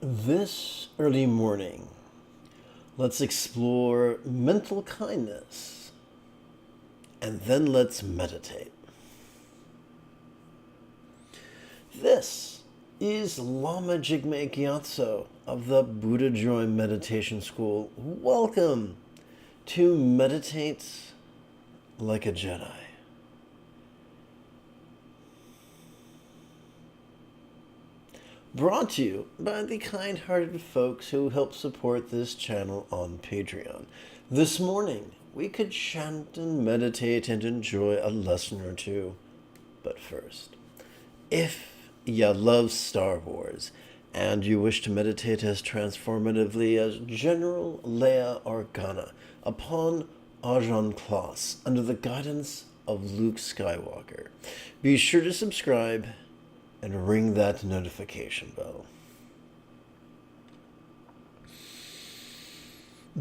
This early morning, let's explore mental kindness, and then let's meditate. This is Lama Jigme Gyatso of the Buddha Joy Meditation School. Welcome to Meditate Like a Jedi. Brought to you by the kind-hearted folks who help support this channel on Patreon. This morning, we could chant and meditate and enjoy a lesson or two. But first, if you love Star Wars and you wish to meditate as transformatively as General Leia Organa upon Ajahn Kloss under the guidance of Luke Skywalker, be sure to subscribe and ring that notification bell.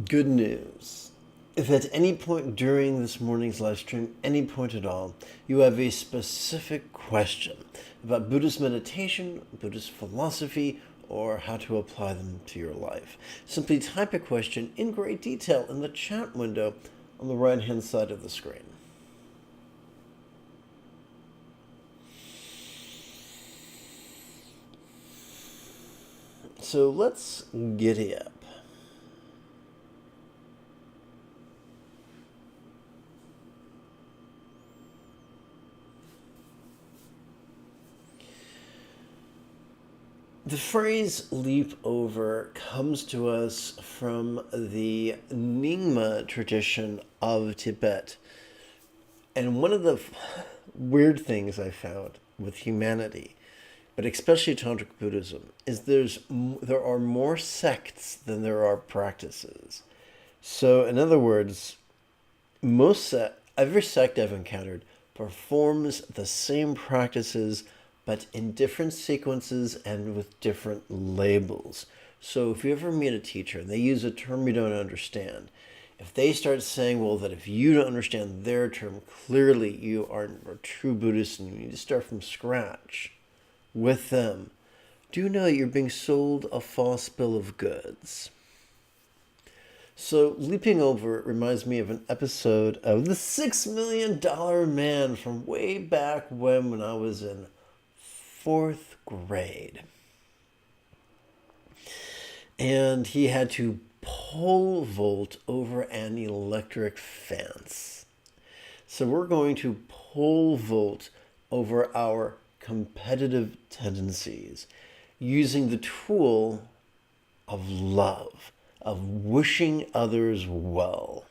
Good news. If at any point during this morning's live stream, any point at all, you have a specific question about Buddhist meditation, Buddhist philosophy, or how to apply them to your life, simply type a question in great detail in the chat window on the right-hand side of the screen. So let's giddy up. The phrase leap over comes to us from the Nyingma tradition of Tibet. And one of the weird things I found with humanity, but especially Tantric Buddhism, is there are more sects than there are practices. So, in other words, every sect I've encountered performs the same practices, but in different sequences and with different labels. So, if you ever meet a teacher and they use a term you don't understand, if they start saying, well, that if you don't understand their term, clearly you aren't a true Buddhist and you need to start from scratch with them, do know you're being sold a false bill of goods. So leaping over reminds me of an episode of The $6 Million Man from way back when I was in 4th grade. And he had to pole vault over an electric fence. So we're going to pole vault over our competitive tendencies using the tool of love, of wishing others well.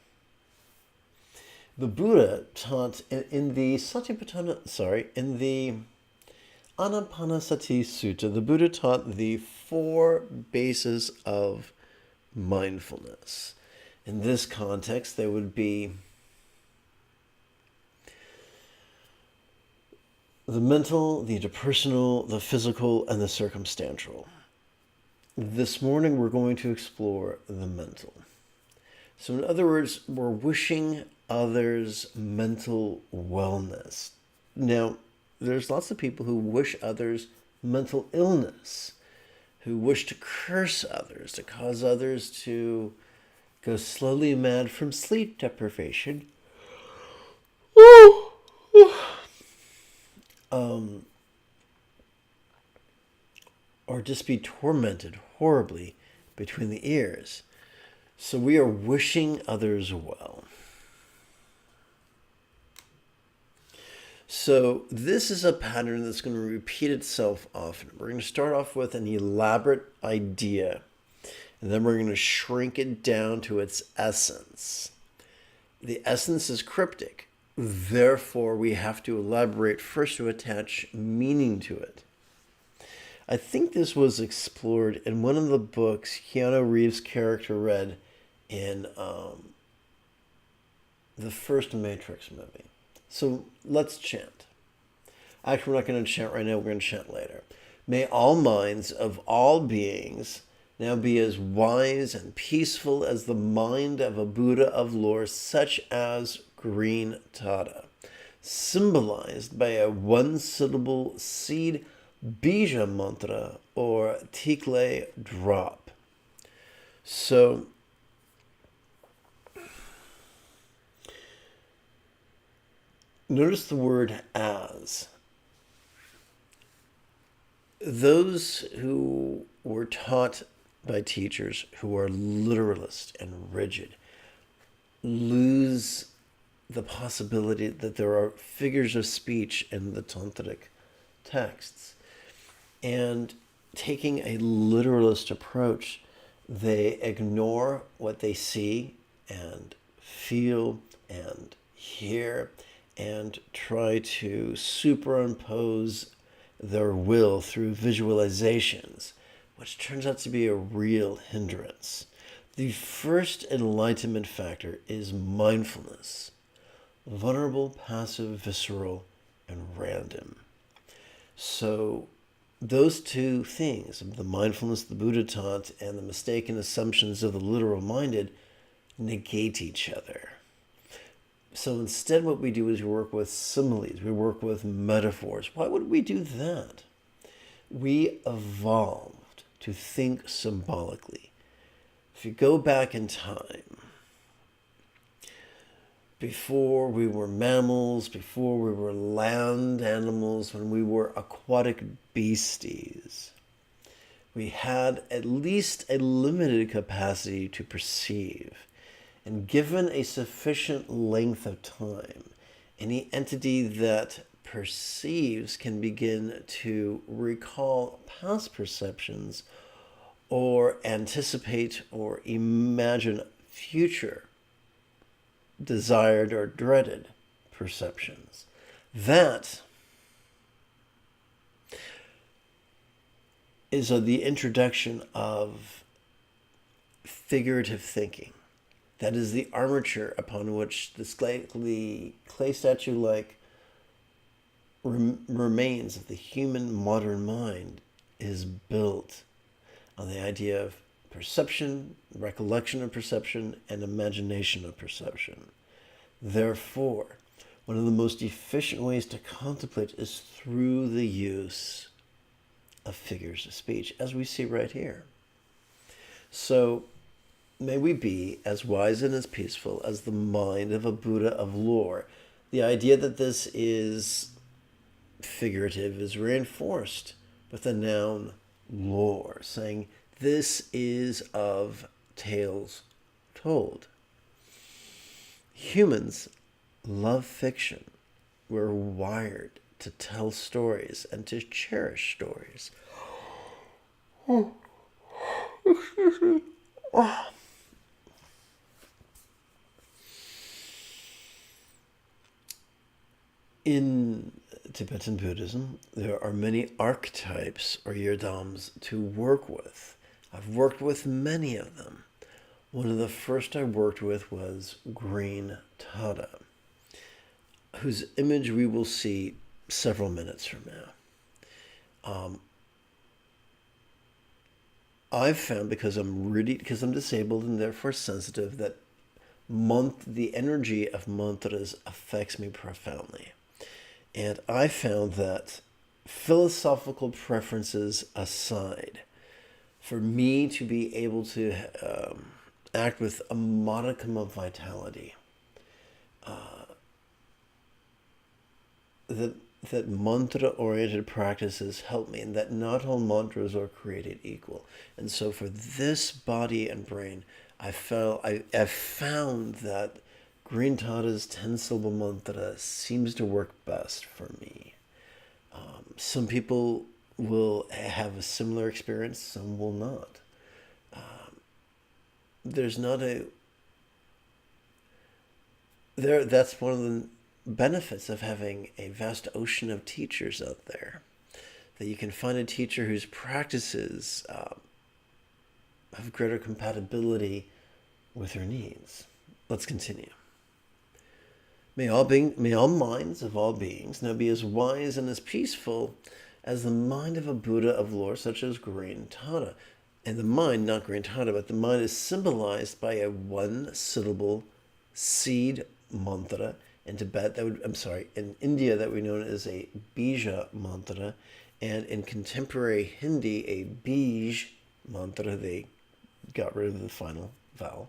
The Buddha taught in the Anapanasati Sutta, the Buddha taught the 4 bases of mindfulness. In this context, there would be the mental, the interpersonal, the physical, and the circumstantial. This morning, we're going to explore the mental. So in other words, we're wishing others mental wellness. Now, there's lots of people who wish others mental illness, who wish to curse others, to cause others to go slowly mad from sleep deprivation. Or just be tormented horribly between the ears. So we are wishing others well. So this is a pattern that's going to repeat itself often. We're going to start off with an elaborate idea, and then we're going to shrink it down to its essence. The essence is cryptic. Therefore, we have to elaborate first to attach meaning to it. I think this was explored in one of the books Keanu Reeves' character read in the first Matrix movie. So let's chant. Actually, we're not going to chant right now. We're going to chant later. May all minds of all beings now be as wise and peaceful as the mind of a Buddha of lore, such as Green Tata, symbolized by a one-syllable seed bija mantra or tikle drop. So notice the word as. Those who were taught by teachers who are literalist and rigid lose the possibility that there are figures of speech in the tantric texts. And taking a literalist approach, they ignore what they see and feel and hear and try to superimpose their will through visualizations, which turns out to be a real hindrance. The first enlightenment factor is mindfulness. Vulnerable, passive, visceral, and random. So those two things, the mindfulness the Buddha taught and the mistaken assumptions of the literal-minded, negate each other. So instead what we do is we work with similes, we work with metaphors. Why would we do that? We evolved to think symbolically. If you go back in time, before we were mammals, before we were land animals, when we were aquatic beasties, we had at least a limited capacity to perceive. And given a sufficient length of time, any entity that perceives can begin to recall past perceptions or anticipate or imagine future desired or dreaded perceptions. That is the introduction of figurative thinking. That is the armature upon which the clay statue-like remains of the human modern mind is built on the idea of perception, recollection of perception, and imagination of perception. Therefore, one of the most efficient ways to contemplate is through the use of figures of speech, as we see right here. So, may we be as wise and as peaceful as the mind of a Buddha of lore. The idea that this is figurative is reinforced with the noun lore, saying this is of tales told. Humans love fiction. We're wired to tell stories and to cherish stories. Oh, excuse me. Oh. In Tibetan Buddhism, there are many archetypes or yidams to work with. I've worked with many of them. One of the first I worked with was Green Tada, whose image we will see several minutes from now. I've found, because I'm disabled and therefore sensitive, that the energy of mantras affects me profoundly. And I found that, philosophical preferences aside, for me to be able to act with a modicum of vitality, that mantra-oriented practices help me, and that not all mantras are created equal. And so for this body and brain, I've found that Green Tada's 10-syllable mantra seems to work best for me. Some people will have a similar experience, some will not. There's not that's one of the benefits of having a vast ocean of teachers out there, that you can find a teacher whose practices have greater compatibility with your needs. Let's continue. May all minds of all beings now be as wise and as peaceful as the mind of a Buddha of lore, such as Green Tada. And the mind, not Green Tada, but the mind is symbolized by a one-syllable seed mantra. In Tibet, in India, that we know as a bija mantra, And in contemporary Hindi, a bij mantra, they got rid of the final vowel,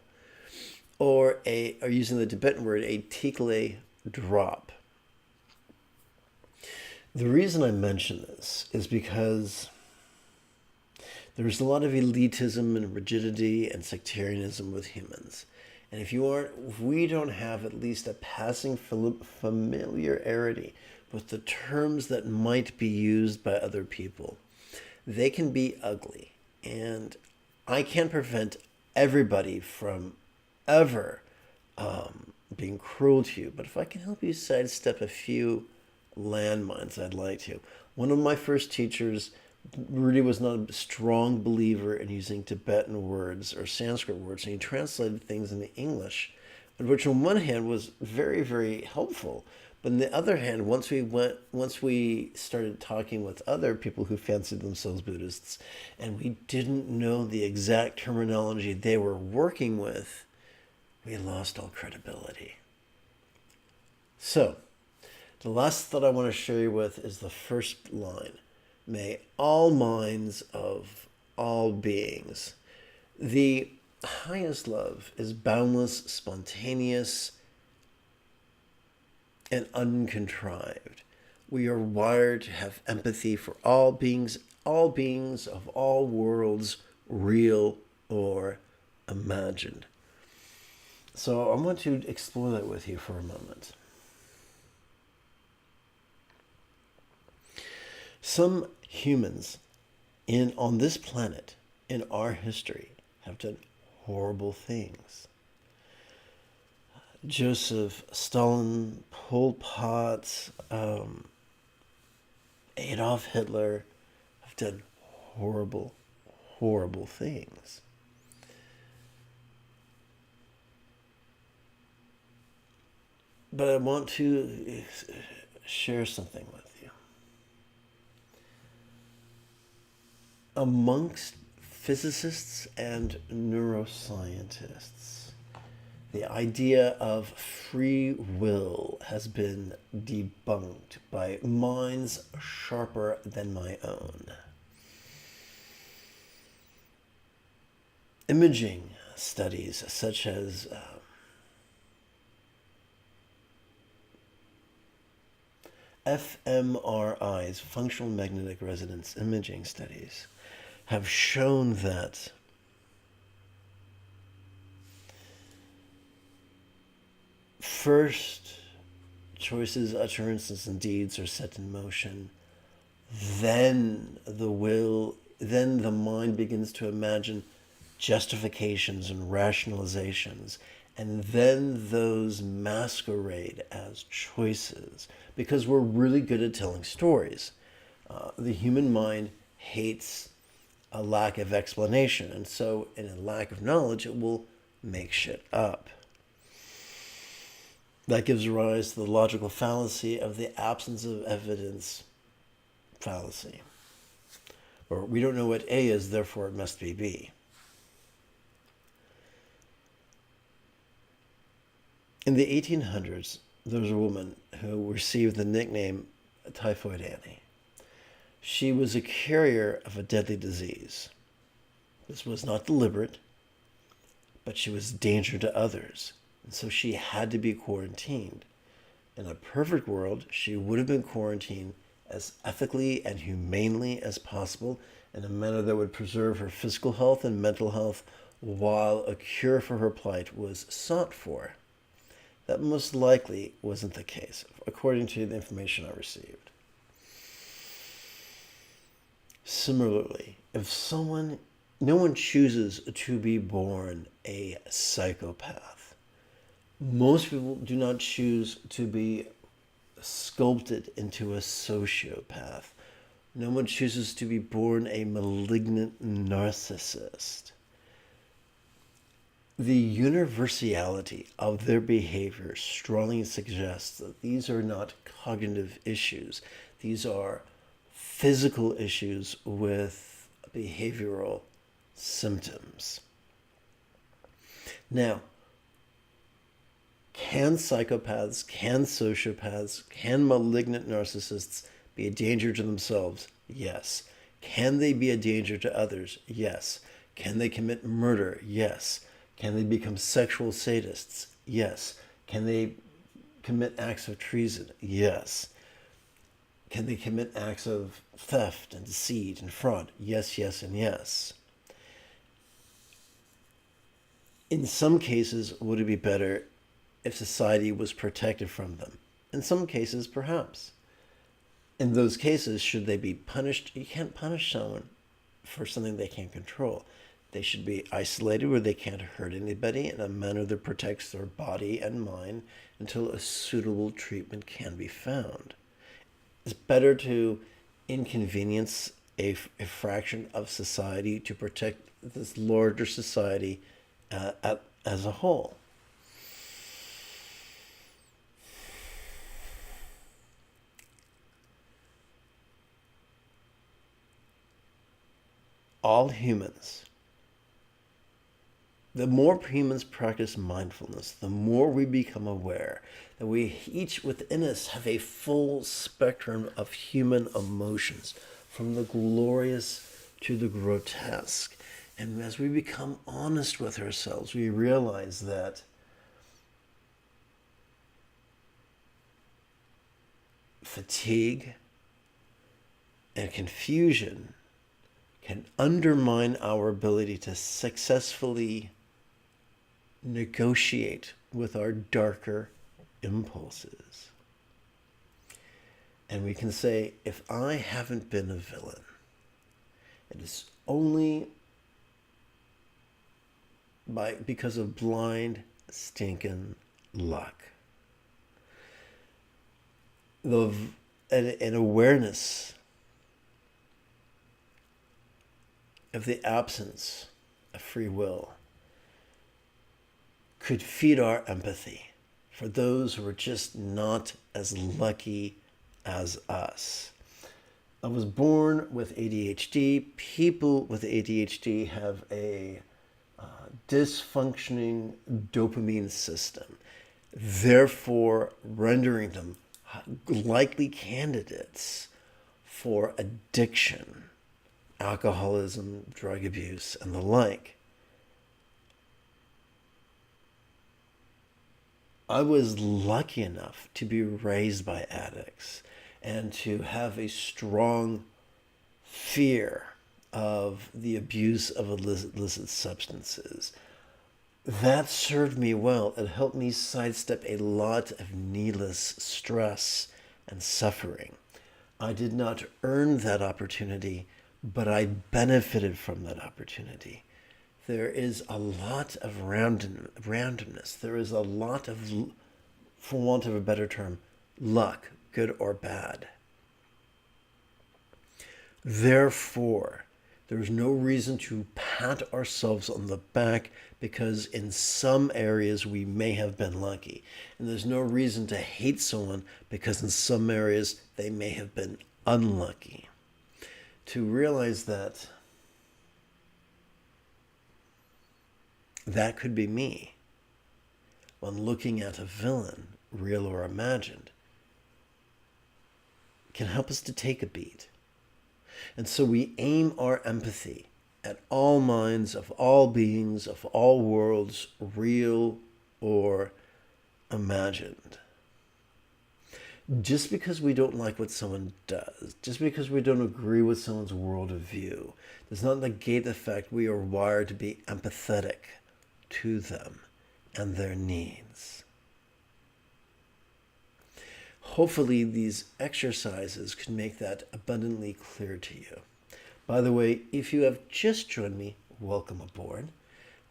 or using the Tibetan word, a tikle drop. The reason I mention this is because there's a lot of elitism and rigidity and sectarianism with humans. And if we don't have at least a passing familiarity with the terms that might be used by other people, they can be ugly. And I can't prevent everybody from ever being cruel to you. But if I can help you sidestep a few landmines, I'd like to. One of my first teachers really was not a strong believer in using Tibetan words or Sanskrit words, and he translated things into English, which on one hand was very, very helpful. But on the other hand, once we started talking with other people who fancied themselves Buddhists, and we didn't know the exact terminology they were working with, we lost all credibility. So, the last thought I want to share you with is the first line. May all minds of all beings. The highest love is boundless, spontaneous, and uncontrived. We are wired to have empathy for all beings of all worlds, real or imagined. So I want to explore that with you for a moment. Some humans on this planet, in our history, have done horrible things. Joseph Stalin, Pol Pot, Adolf Hitler have done horrible, horrible things. But I want to share something with you. Amongst physicists and neuroscientists, the idea of free will has been debunked by minds sharper than my own. Imaging studies such as fMRIs, functional magnetic resonance imaging studies, have shown that first choices, utterances, and deeds are set in motion. Then the mind begins to imagine justifications and rationalizations, and then those masquerade as choices because we're really good at telling stories. The human mind hates a lack of explanation, and so in a lack of knowledge, it will make shit up. That gives rise to the logical fallacy of the absence of evidence fallacy. Or we don't know what A is, therefore it must be B. In the 1800s, there was a woman who received the nickname Typhoid Annie. She was a carrier of a deadly disease. This was not deliberate, but she was a danger to others, and so she had to be quarantined. In a perfect world, she would have been quarantined as ethically and humanely as possible in a manner that would preserve her physical health and mental health while a cure for her plight was sought for. That most likely wasn't the case, according to the information I received. Similarly, no one chooses to be born a psychopath. Most people do not choose to be sculpted into a sociopath. No one chooses to be born a malignant narcissist. The universality of their behavior strongly suggests that these are not cognitive issues. These are physical issues with behavioral symptoms. Now, can psychopaths, can sociopaths, can malignant narcissists be a danger to themselves? Yes. Can they be a danger to others? Yes. Can they commit murder? Yes. Can they become sexual sadists? Yes. Can they commit acts of treason? Yes. Can they commit acts of theft and deceit and fraud? Yes, yes, and yes. In some cases, would it be better if society was protected from them? In some cases, perhaps. In those cases, should they be punished? You can't punish someone for something they can't control. They should be isolated where they can't hurt anybody in a manner that protects their body and mind until a suitable treatment can be found. It's better to inconvenience a fraction of society to protect this larger society as a whole. All humans, the more humans practice mindfulness, the more we become aware that we each within us have a full spectrum of human emotions, from the glorious to the grotesque. And as we become honest with ourselves, we realize that fatigue and confusion can undermine our ability to successfully negotiate with our darker impulses. And we can say, if I haven't been a villain, it is only because of blind, stinking luck. An awareness of the absence of free will could feed our empathy for those who are just not as lucky as us. I was born with ADHD. People with ADHD have a dysfunctioning dopamine system, therefore rendering them likely candidates for addiction, alcoholism, drug abuse, and the like. I was lucky enough to be raised by addicts and to have a strong fear of the abuse of illicit substances. That served me well. It helped me sidestep a lot of needless stress and suffering. I did not earn that opportunity, but I benefited from that opportunity. There is a lot of randomness. There is a lot of, for want of a better term, luck, good or bad. Therefore, there is no reason to pat ourselves on the back because in some areas we may have been lucky. And there's no reason to hate someone because in some areas they may have been unlucky. To realize that that could be me when looking at a villain, real or imagined, can help us to take a beat. And so we aim our empathy at all minds of all beings of all worlds, real or imagined. Just because we don't like what someone does, just because we don't agree with someone's worldview, does not negate the fact we are wired to be empathetic to them and their needs. Hopefully these exercises can make that abundantly clear to you. By the way, if you have just joined me, welcome aboard.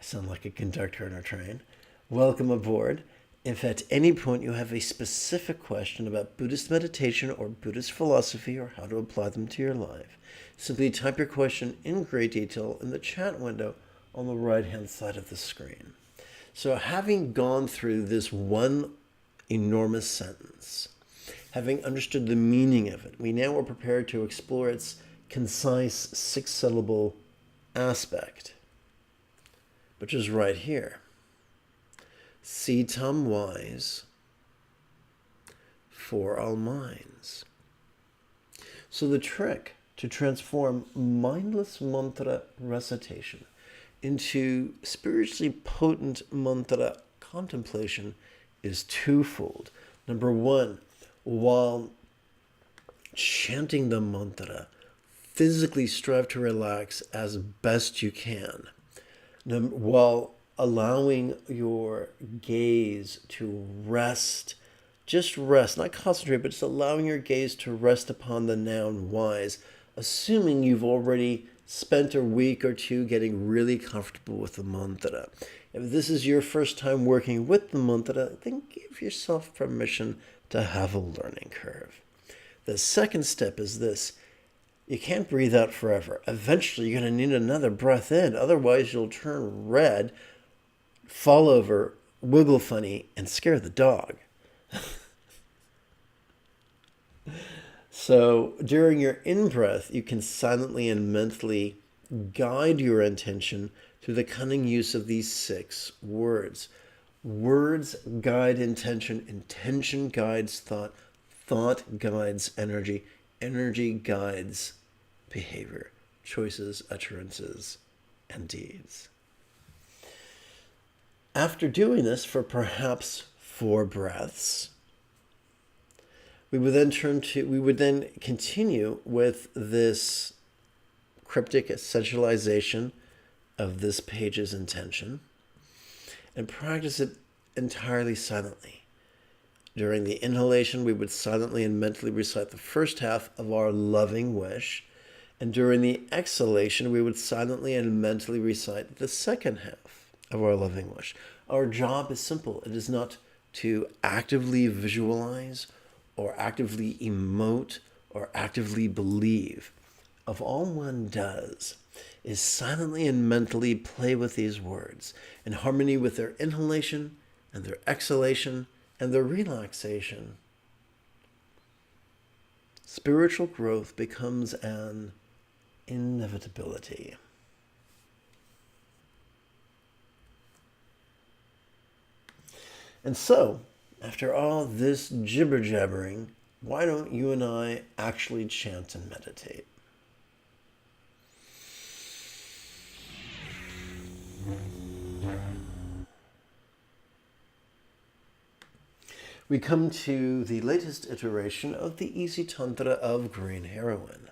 I sound like a conductor in a train. Welcome aboard. If at any point you have a specific question about Buddhist meditation or Buddhist philosophy or how to apply them to your life, simply type your question in great detail in the chat window on the right-hand side of the screen. So having gone through this one enormous sentence, having understood the meaning of it, we now are prepared to explore its concise six-syllable aspect, which is right here. Sitam wise for all minds. So the trick to transform mindless mantra recitation into spiritually potent mantra contemplation is twofold. Number one, while chanting the mantra, physically strive to relax as best you can, while allowing your gaze to rest, just rest, not concentrate, but just allowing your gaze to rest upon the noun wise, assuming you've already spent a week or two getting really comfortable with the mantra. If this is your first time working with the mantra, then give yourself permission to have a learning curve. The second step is this. You can't breathe out forever. Eventually, you're going to need another breath in. Otherwise, you'll turn red, fall over, wiggle funny, and scare the dog. So during your in-breath, you can silently and mentally guide your intention through the cunning use of these 6 words. Words guide intention. Intention guides thought. Thought guides energy. Energy guides behavior, choices, utterances, and deeds. After doing this for perhaps 4 breaths, we would then continue with this cryptic essentialization of this page's intention and practice it entirely silently. During the inhalation, we would silently and mentally recite the first half of our loving wish, and during the exhalation, we would silently and mentally recite the second half of our loving wish. Our job is simple. It is not to actively visualize or actively emote or actively believe. Of all one does is silently and mentally play with these words in harmony with their inhalation and their exhalation and their relaxation. Spiritual growth becomes an inevitability. And so, after all this jibber-jabbering, why don't you and I actually chant and meditate? We come to the latest iteration of the Easy Tantra of Green Heroin.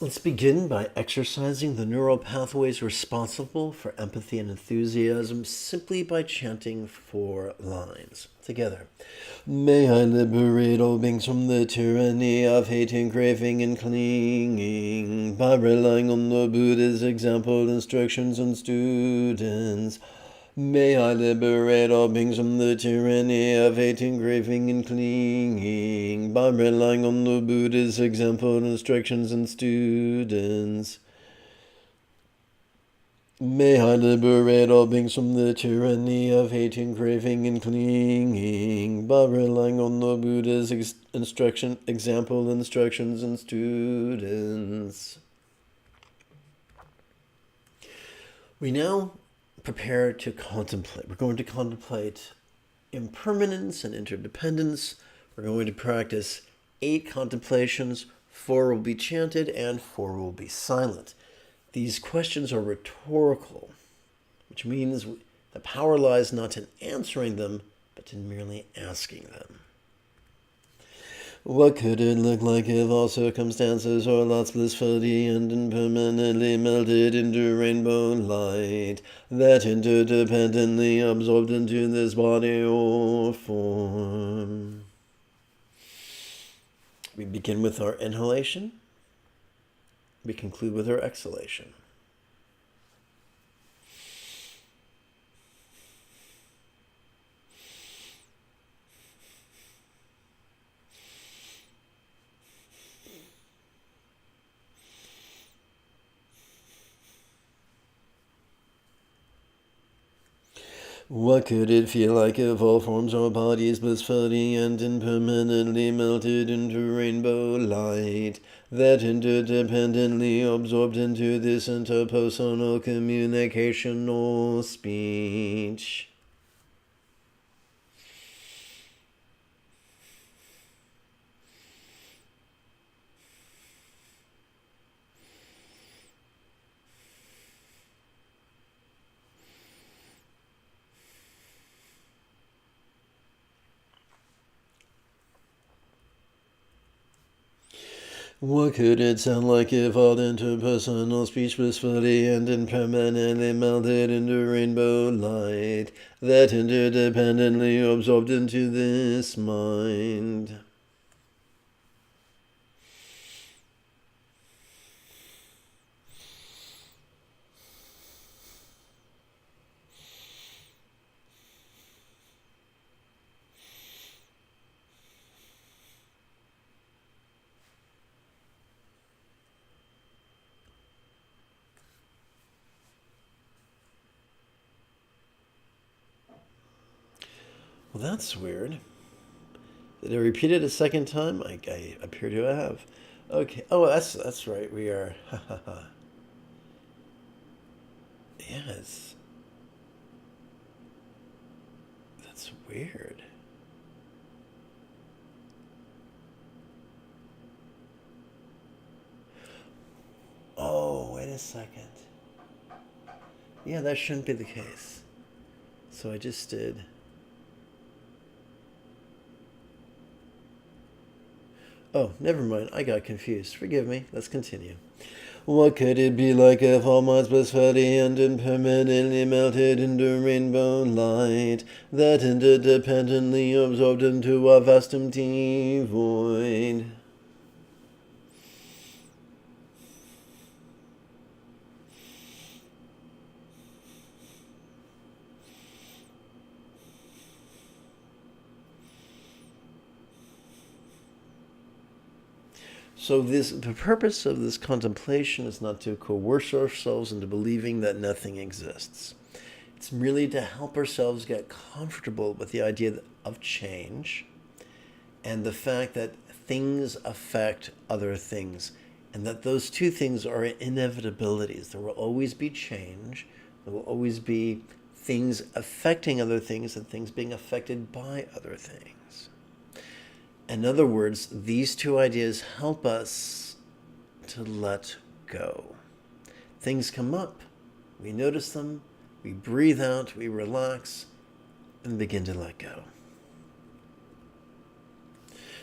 Let's begin by exercising the neural pathways responsible for empathy and enthusiasm simply by chanting 4 lines. Together. May I liberate all beings from the tyranny of hating, craving, and clinging by relying on the Buddha's example, instructions, and students. May I liberate all beings from the tyranny of hating, craving, and clinging by relying on the Buddha's example, instructions, and students. May I liberate all beings from the tyranny of hating, craving, and clinging by relying on the Buddha's example, instructions, and students. We now prepare to contemplate. We're going to contemplate impermanence and interdependence. We're going to practice 8 contemplations. 4 will be chanted and 4 will be silent. These questions are rhetorical, which means the power lies not in answering them, but in merely asking them. What could it look like if all circumstances or lots blissfully and impermanently melted into rainbow light that interdependently absorbed into this body or form? We begin with our inhalation. We conclude with our exhalation. What could it feel like if all forms or bodies blissfully and impermanently melted into rainbow light that interdependently absorbed into this interpersonal communication or speech? What could it sound like if all interpersonal speech was fully and impermanently melted into rainbow light that interdependently absorbed into this mind? Well, that's weird. Did I repeat it a second time? I appear to have. Okay. Oh, that's right. We are. Yes. That's weird. Oh, wait a second. Yeah, that shouldn't be the case. So I just did. Oh, never mind. I got confused. Forgive me. Let's continue. What could it be like if all minds blissfully and impermanently melted into rainbow light that interdependently absorbed into a vast empty void? So the purpose of this contemplation is not to coerce ourselves into believing that nothing exists. It's merely to help ourselves get comfortable with the idea of change and the fact that things affect other things, and that those two things are inevitabilities. There will always be change. There will always be things affecting other things and things being affected by other things. In other words, these two ideas help us to let go. Things come up, we notice them, we breathe out, we relax, and begin to let go.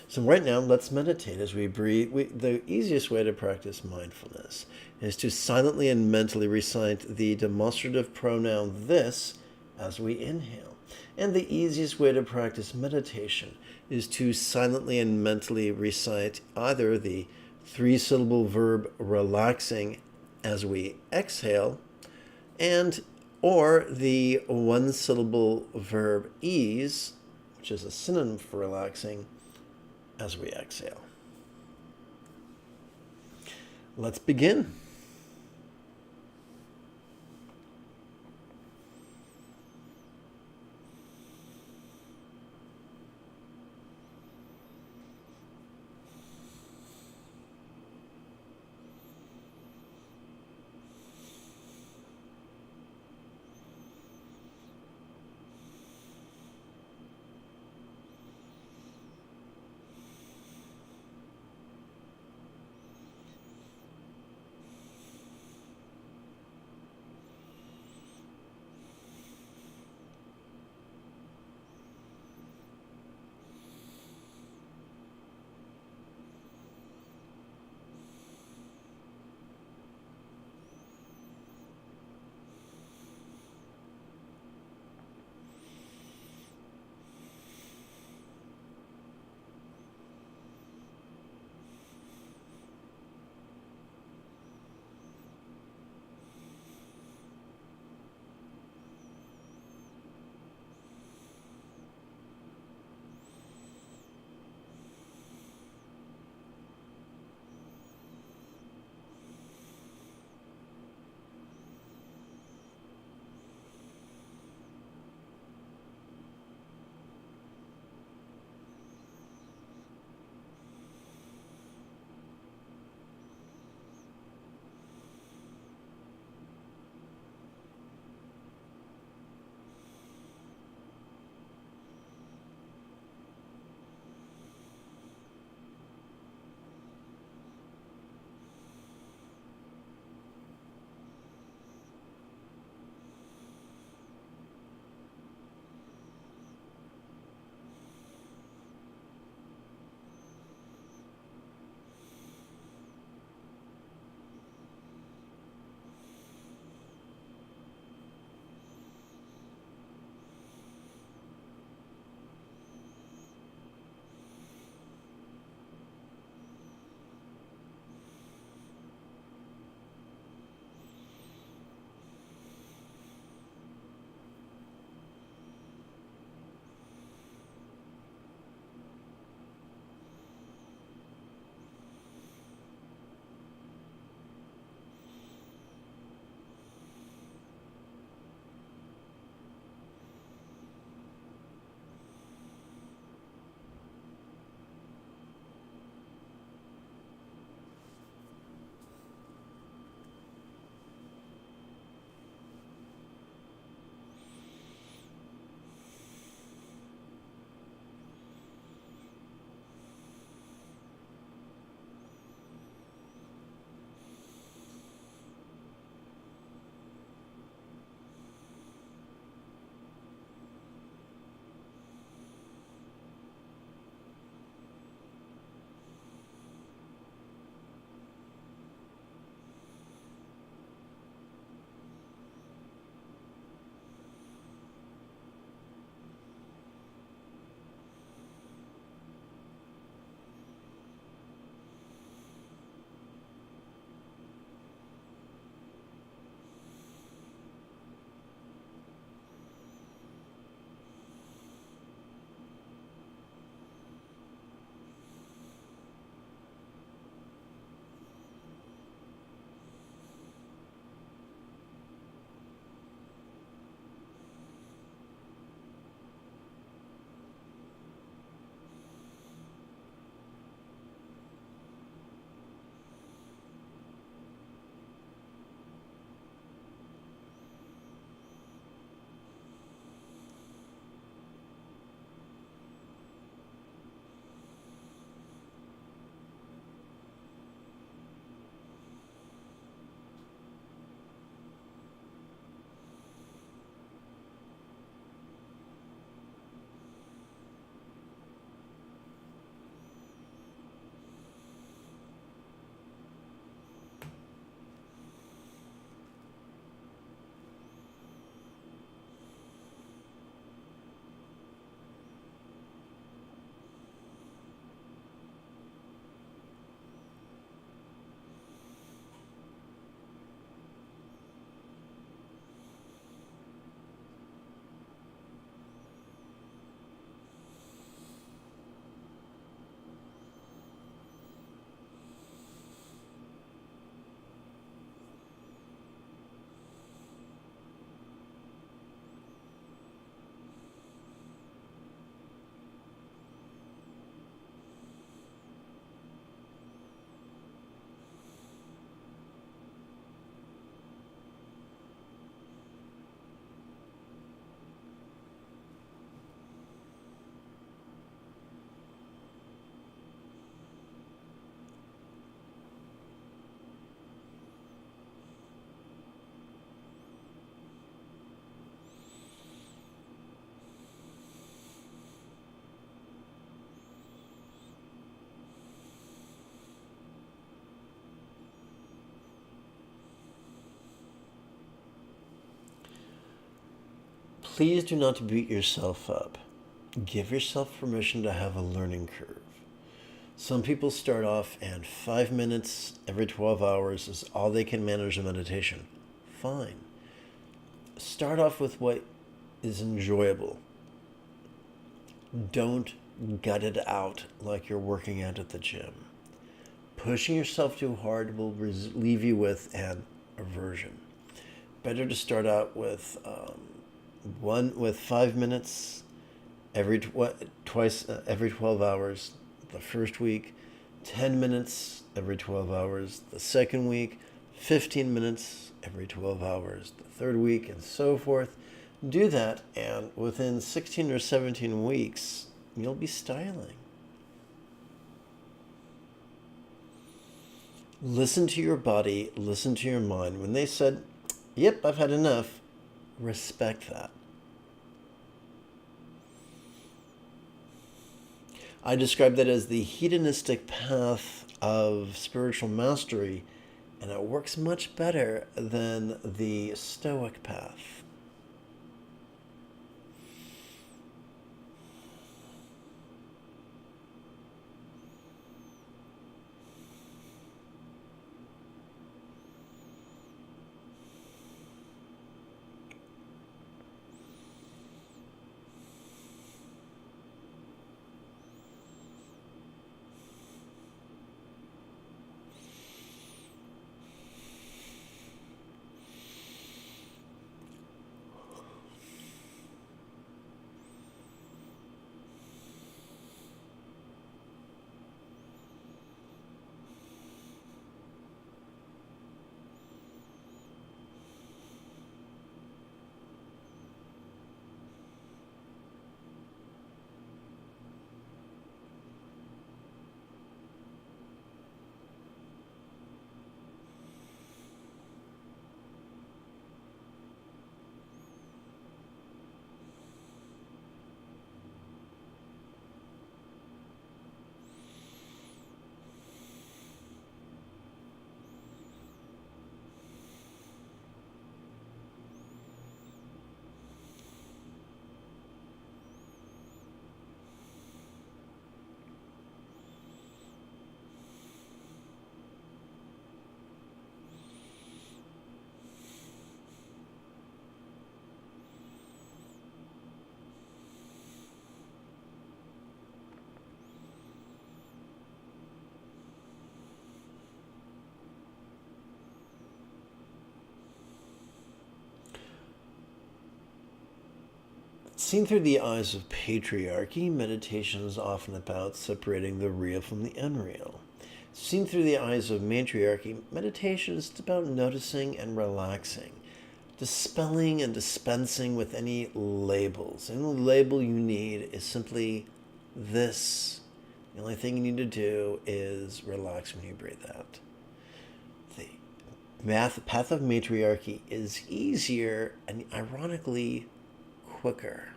So right now, let's meditate as we breathe. The easiest way to practice mindfulness is to silently and mentally recite the demonstrative pronoun this as we inhale. And the easiest way to practice meditation is to silently and mentally recite either the three-syllable verb relaxing as we exhale, and or the one-syllable verb ease, which is a synonym for relaxing, as we exhale. Let's begin. Please do not beat yourself up. Give yourself permission to have a learning curve. Some people start off and 5 minutes every 12 hours is all they can manage in meditation. Fine. Start off with what is enjoyable. Don't gut it out like you're working out at the gym. Pushing yourself too hard will leave you with an aversion. Better to start out with 5 minutes every 12 hours the first week, 10 minutes every 12 hours the second week, 15 minutes every 12 hours the third week, and so forth. Do that, and within 16 or 17 weeks, you'll be styling. Listen to your body, listen to your mind. When they said, yep, I've had enough, respect that. I describe that as the hedonistic path of spiritual mastery, and it works much better than the Stoic path. Seen through the eyes of patriarchy, meditation is often about separating the real from the unreal. Seen through the eyes of matriarchy, meditation is about noticing and relaxing, dispelling and dispensing with any labels. And the label you need is simply this. The only thing you need to do is relax when you breathe out. The path of matriarchy is easier and ironically quicker.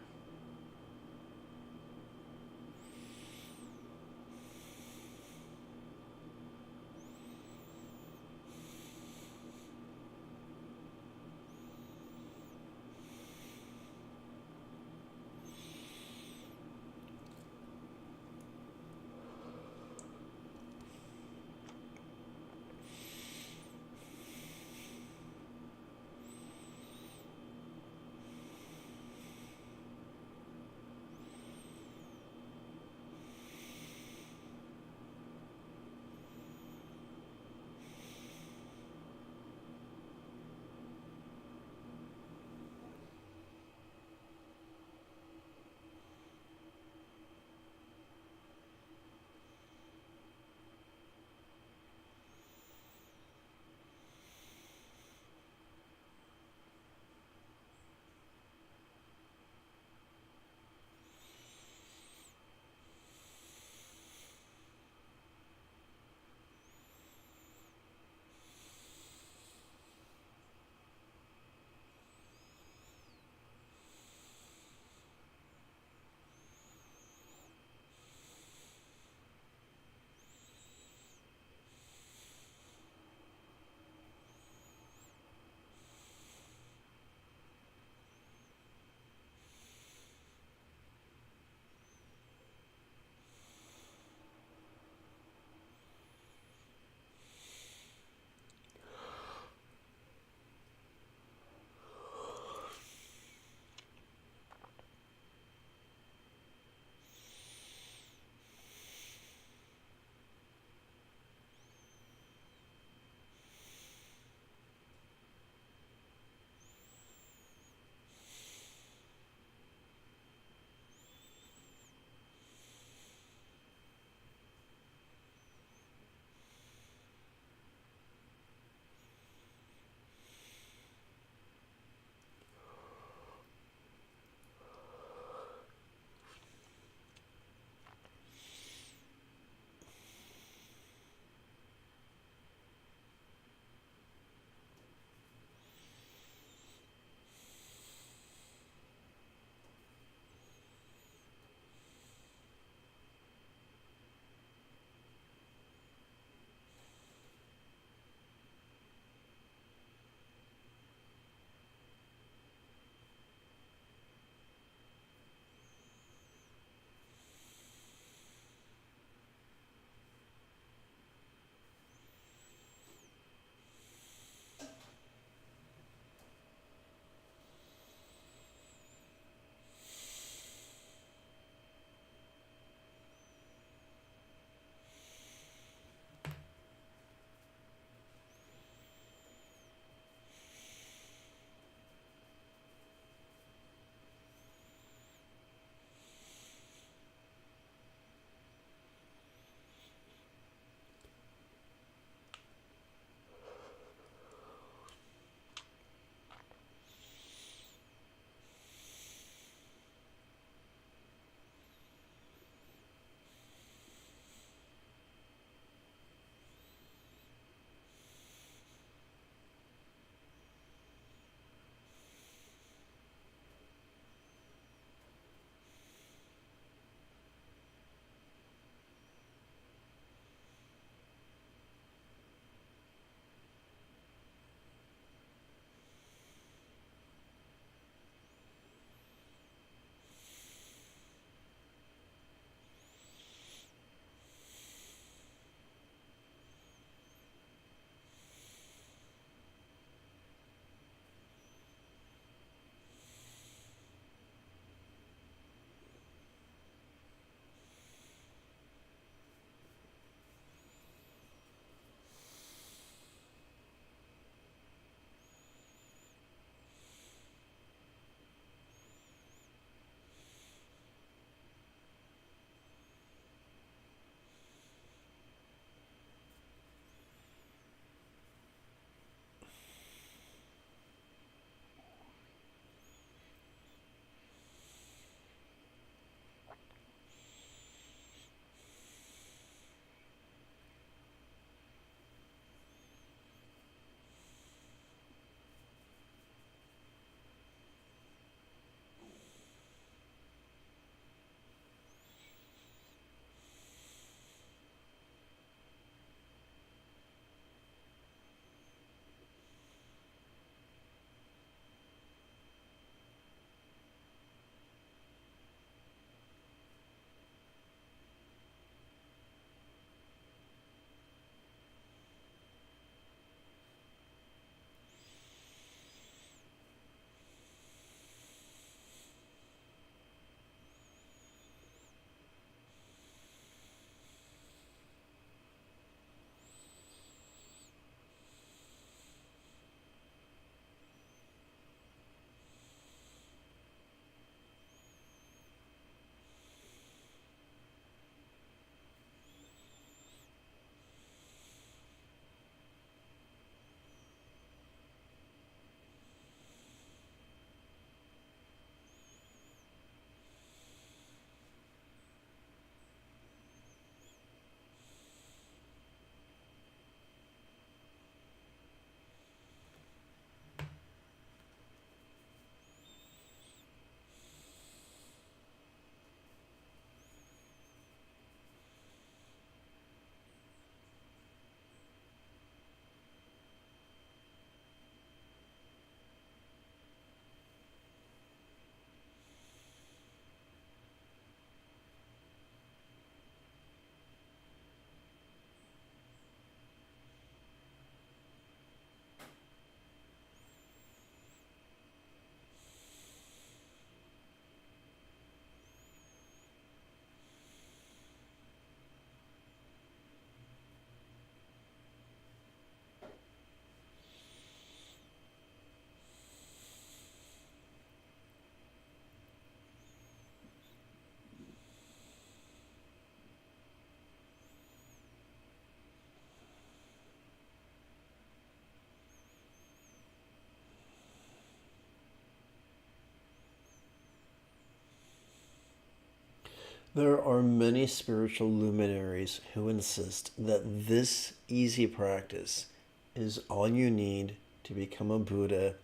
There are many spiritual luminaries who insist that this easy practice is all you need to become a Buddha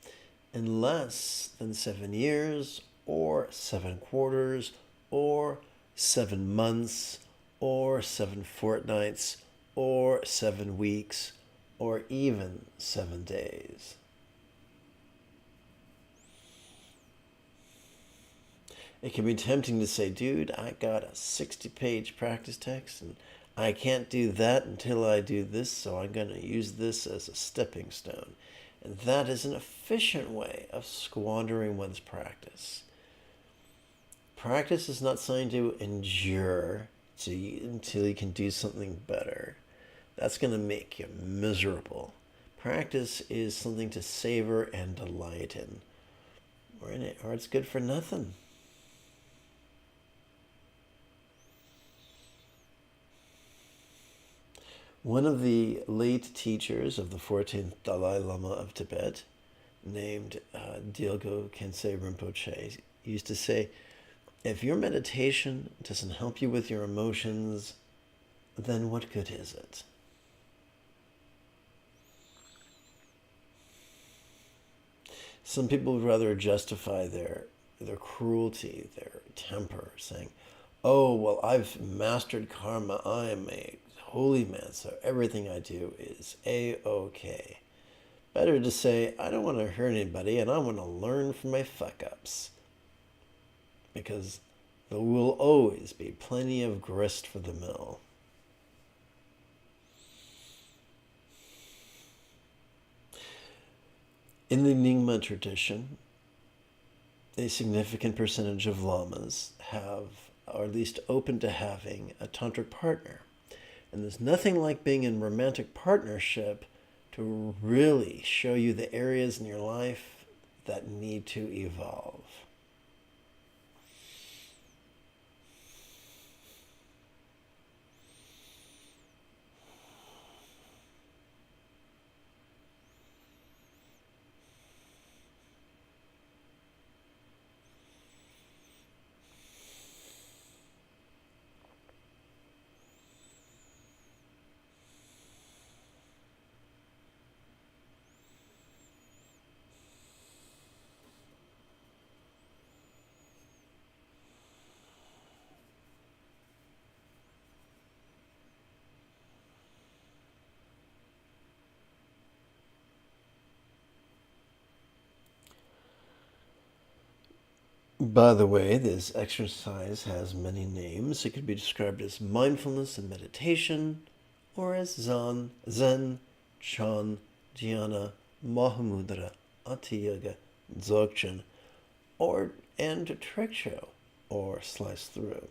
in less than 7 years, or 7 quarters, or 7 months, or 7 fortnights, or 7 weeks, or even 7 days. It can be tempting to say, dude, I got a 60-page practice text and I can't do that until I do this, so I'm going to use this as a stepping stone. And that is an efficient way of squandering one's practice. Practice is not something to endure until you can do something better. That's going to make you miserable. Practice is something to savor and delight in, or it's good for nothing. One of the late teachers of the 14th Dalai Lama of Tibet, named Dilgo Khyentse Rinpoche, used to say, if your meditation doesn't help you with your emotions, then what good is it? Some people would rather justify their cruelty, their temper, saying, oh, well, I've mastered karma, I am a holy man, so everything I do is A-OK. Better to say, I don't want to hurt anybody and I want to learn from my fuck-ups. Because there will always be plenty of grist for the mill. In the Nyingma tradition, a significant percentage of lamas have, or at least open to having, a tantric partner. And there's nothing like being in romantic partnership to really show you the areas in your life that need to evolve. By the way, this exercise has many names. It could be described as mindfulness and meditation, or as Zen, Chan, Dhyana, Mahamudra, Ati-yoga, Dzogchen, and Triksho, or slice through.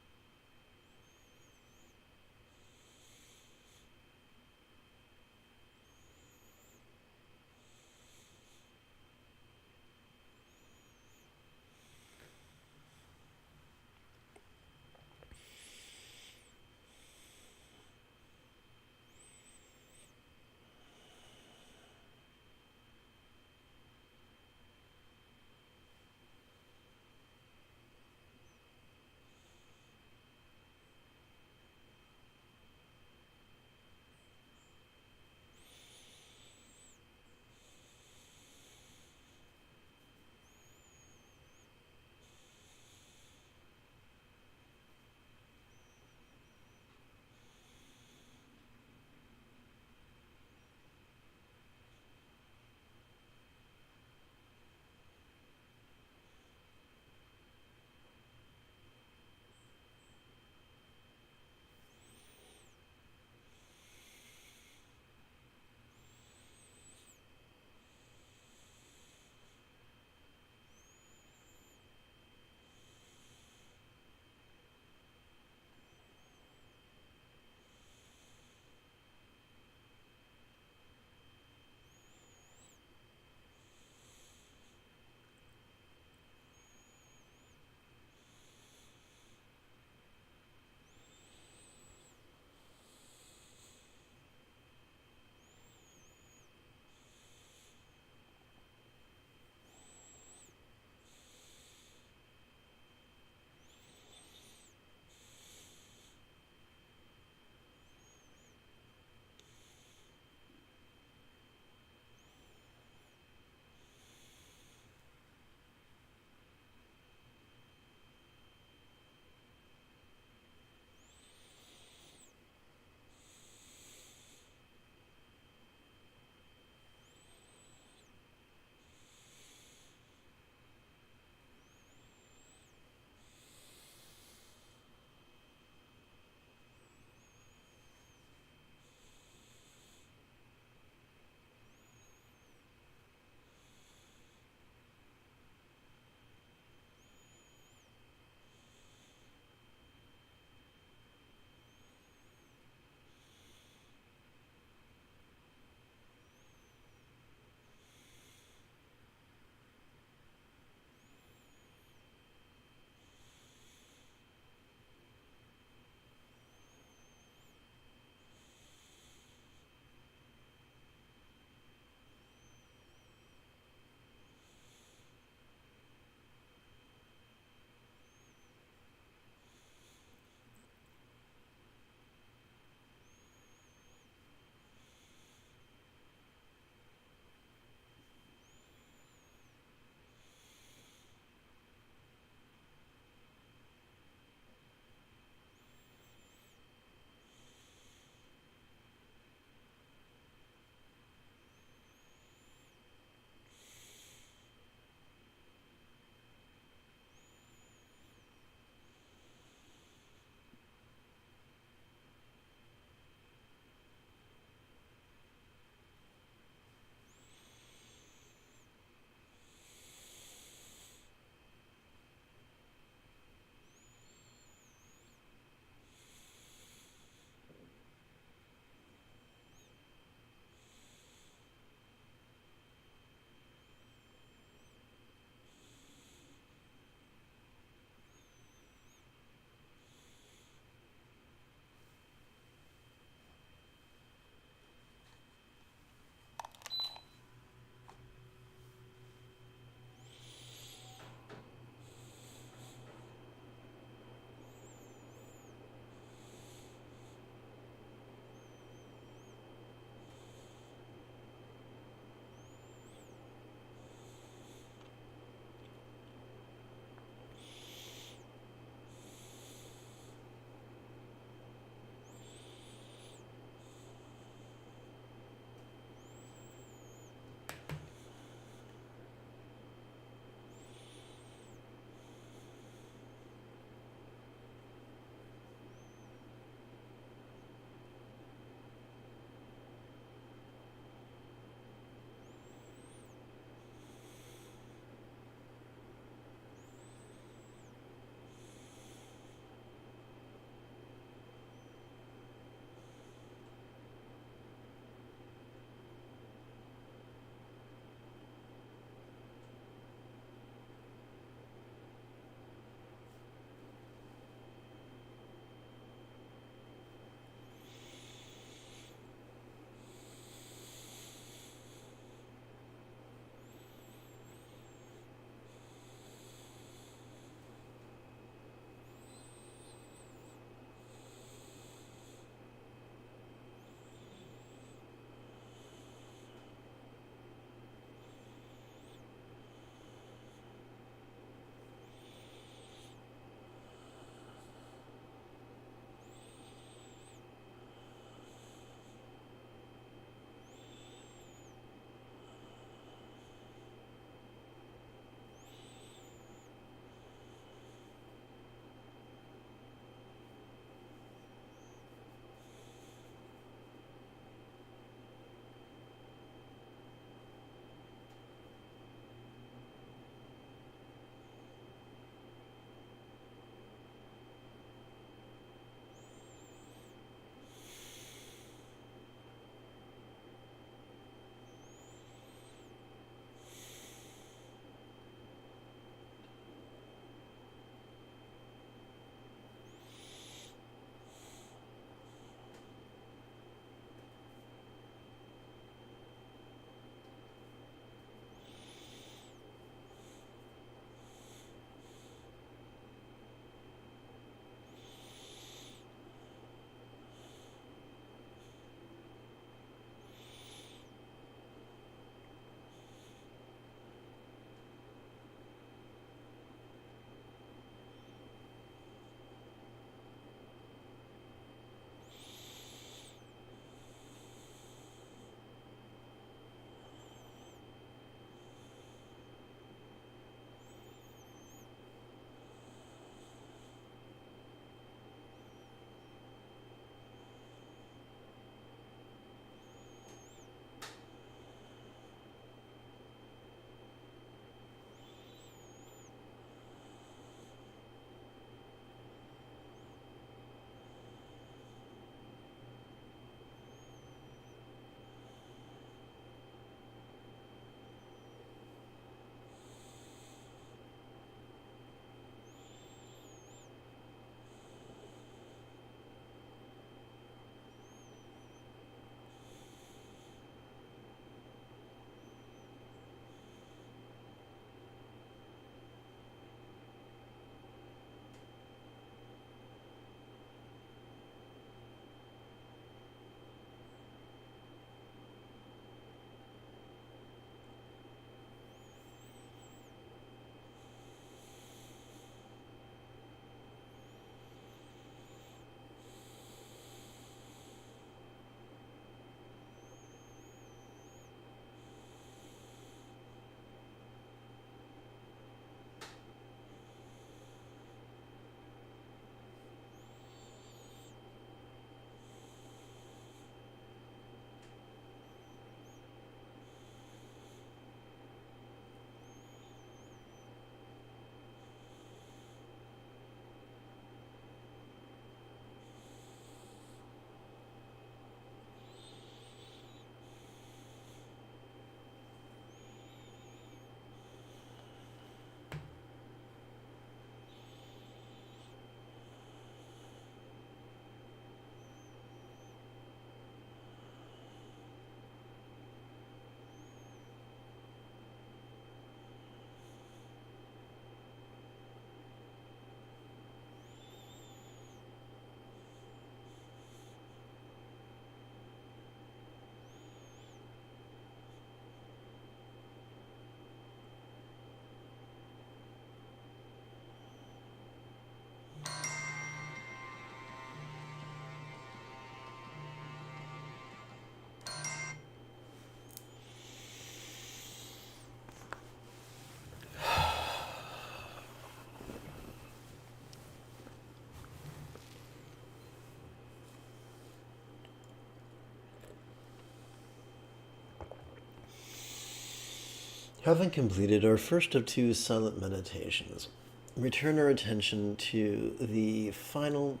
Having completed our first of 2 silent meditations, return our attention to the final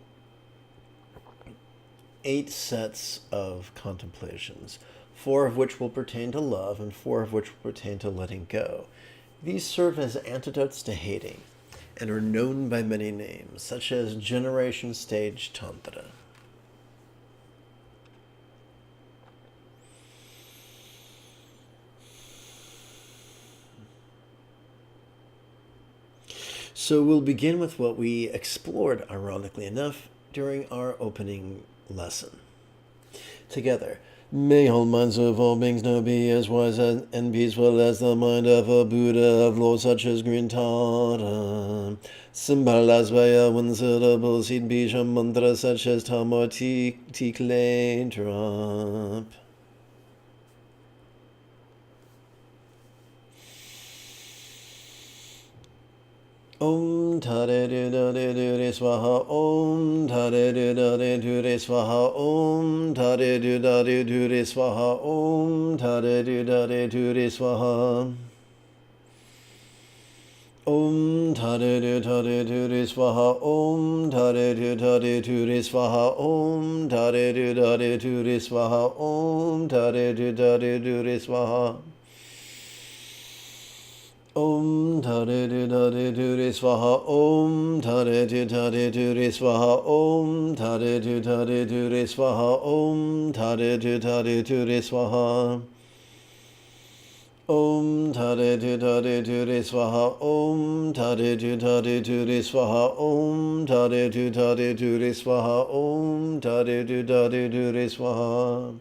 8 sets of contemplations, 4 of which will pertain to love and 4 of which will pertain to letting go. These serve as antidotes to hating and are known by many names, such as Generation Stage Tantra. So we'll begin with what we explored, ironically enough, during our opening lesson. Together, may all minds of all beings now be as wise and peaceful as the mind of a Buddha of law such as Green Tara, symbolized by a one-syllable seed bija mantra such as Tamo Tikle Drop. Om Tare Du Dare Dure Swaha Om Tare Du Dare Dure Swaha Om Tare Du Dare Dure Swaha Om Tare Du Dare Dure Swaha Om Tare Du Dare Dure Swaha Om Tare Du Dare Dure Swaha Om Tare Du Dare Dure Swaha Om Tare Du Dare Dure Swaha Om Tare Du Dare Dure Swaha Om Tare Du Dare Dure Swaha Om Tare Du Dare Dure Swaha Om Tare Du Dare Dure Swaha Om Tare Du Dare Dure Swaha Om Tare Du Dare Dure Swaha Om Tare Du Dare Dure Swaha Om Tare Du Dare Dure Swaha.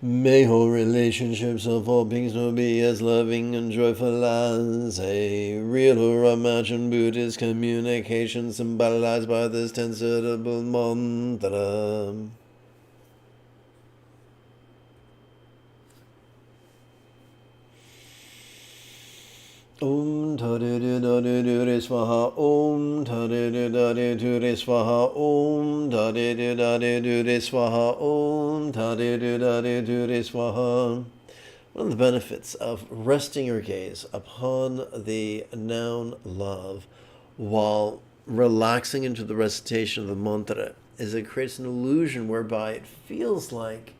May all relationships of all beings now be as loving and joyful as a real or imagined Buddhist communication symbolized by this 10-syllable mantra. Om Tare Du Dare Dure Swaha Om Tare Du Dare Dure Swaha Om Tare Du Dare Dure Swaha Om Tare Du Dare Dure Swaha. One of the benefits of resting your gaze upon the noun love while relaxing into the recitation of the mantra is it creates an illusion whereby it feels like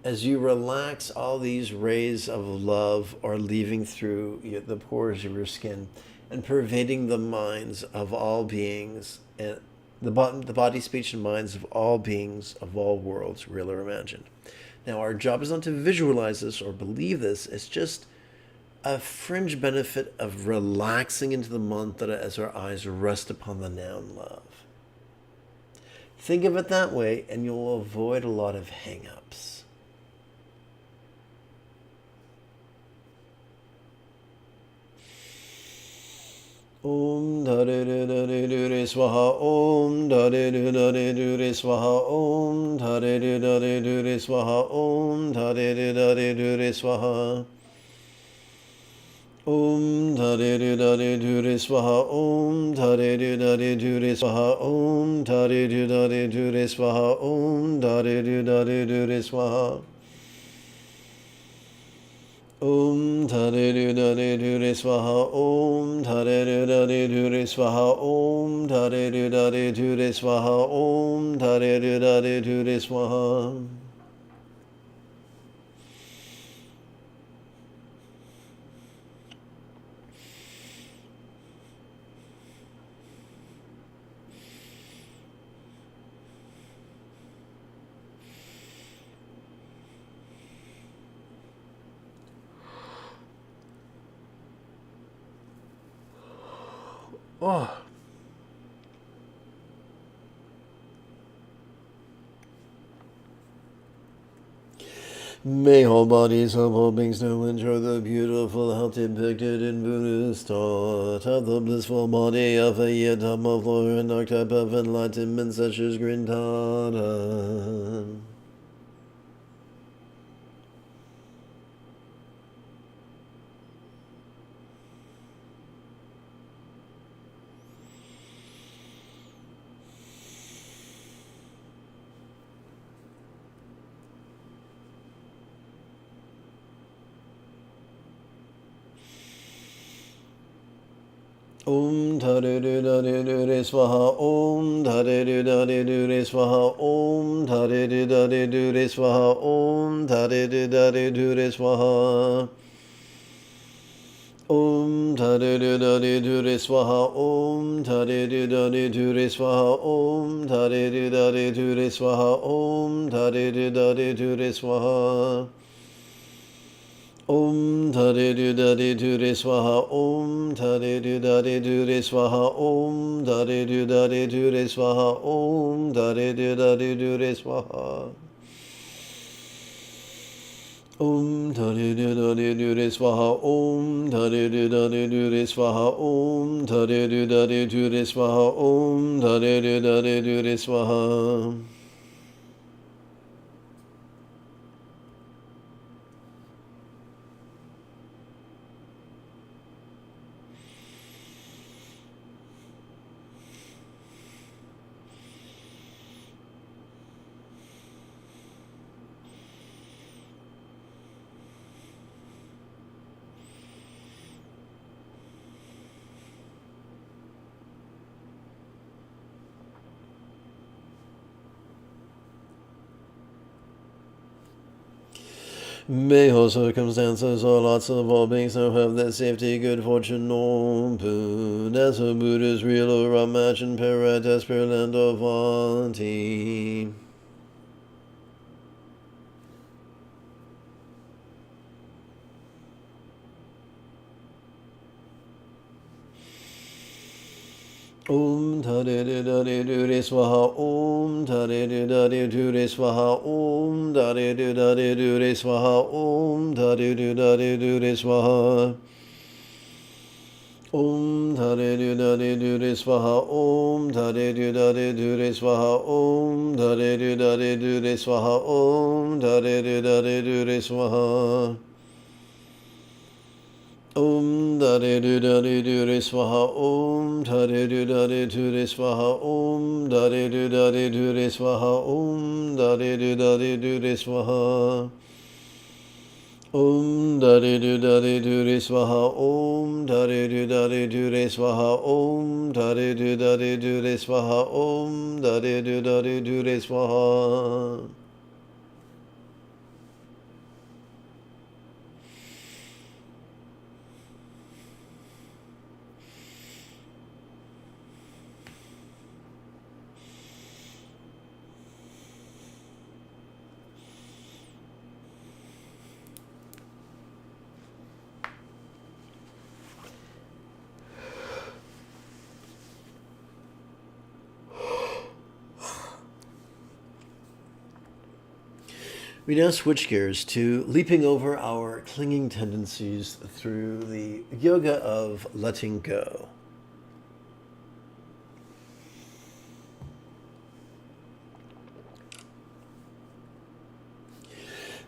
as you relax, all these rays of love are leaving through the pores of your skin and pervading the minds of all beings, and the body, speech, and minds of all beings of all worlds, real or imagined. Now, our job is not to visualize this or believe this. It's just a fringe benefit of relaxing into the mantra as our eyes rest upon the noun love. Think of it that way, and you'll avoid a lot of hang-ups. Om Tare Du Dare Dure Swaha Om Tare Du Dare Dure Swaha Om Tare Du Dare Dure Swaha Om Tare Du Dare Dure Swaha Om Tare Du Dare Dure Swaha Om Tare Du Dare Dure Swaha Om Tare Du Dare Dure Swaha Om Tare Du Dare Dure Swaha Om Tare Du Dare Dure Swaha Om Tare Du Dare Dure Swaha Om Tare Du Dare Dure Swaha Om Tare Du Dare Dure Swaha. Oh. May all bodies of all beings know and enjoy the beautiful health depicted in Buddha's thought. Have the blissful body of a Yidam of lore and archetype of enlightenment such as Grindara. Om Tare Du Dare Du Re Swaha Om Tare Du Dare Du Re Swaha Om Tare Du Dare Du Re Swaha Om Tare Du Dare Du Re Swaha Om Tare Du Dare Du Re Swaha Om Tare Du Dare Du Re Swaha Om Tare Du Dare Du Re Swaha Om Tare Du Dare Du Re Swaha Om Tare Du Dare Du Re Swaha Om Tare Du Dare Du Re Swaha Om Tare Du Dare Du Re Swaha Om Tare Du Dare Du Re Swaha Om Tare Du Dare Du Re Swaha Om Tare Du Dare Du Re Swaha Om Tare Du Dare Du Re Swaha Om Tare Du Dare Du Re Swaha May all circumstances or lots of all beings now have that safety, good fortune, or boon. As a Buddha's real or imagined paradise, pure land of Vanti. Om Tare Du Dare Du Re Swaha Om Tare Du Dare Du Re Swaha Om Tare Du Dare Du Re Swaha Om Tare Du Dare Du Re Swaha Om Tare Du Dare Du Re Swaha Om Tare Du Dare Du Re Swaha Om Tare Du Dare Du Re Swaha Om Tare Du Dare Du Re Swaha Om Dare Du Dare Du Re Swaha Om Dare Du Dare Du Re Swaha Om Dare Du Dare Du Re Swaha Om Dare Du Dare Du Re Swaha Om Dare Du Dare Du Re Swaha Om Dare Du Dare Du Re Swaha Om Dare Du Dare Du Re Swaha Om Dare Du Dare Du Re Swaha We now switch gears to leaping over our clinging tendencies through the yoga of letting go.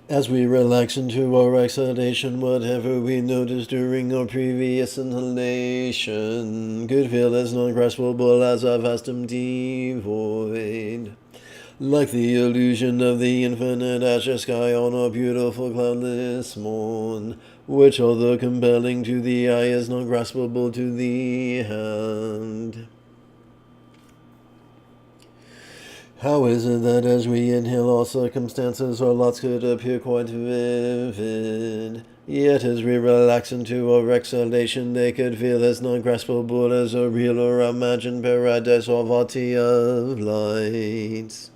As we relax into our exhalation, whatever we notice during our previous inhalation could feel as non-graspable as a vast empty void. Like the illusion of the infinite azure sky on a beautiful cloudless morn, which although compelling to the eye is not graspable to the hand. How is it that as we inhale all circumstances or lots could appear quite vivid, yet as we relax into our exhalation they could feel as non-graspable as a real or imagined paradise or vati of light?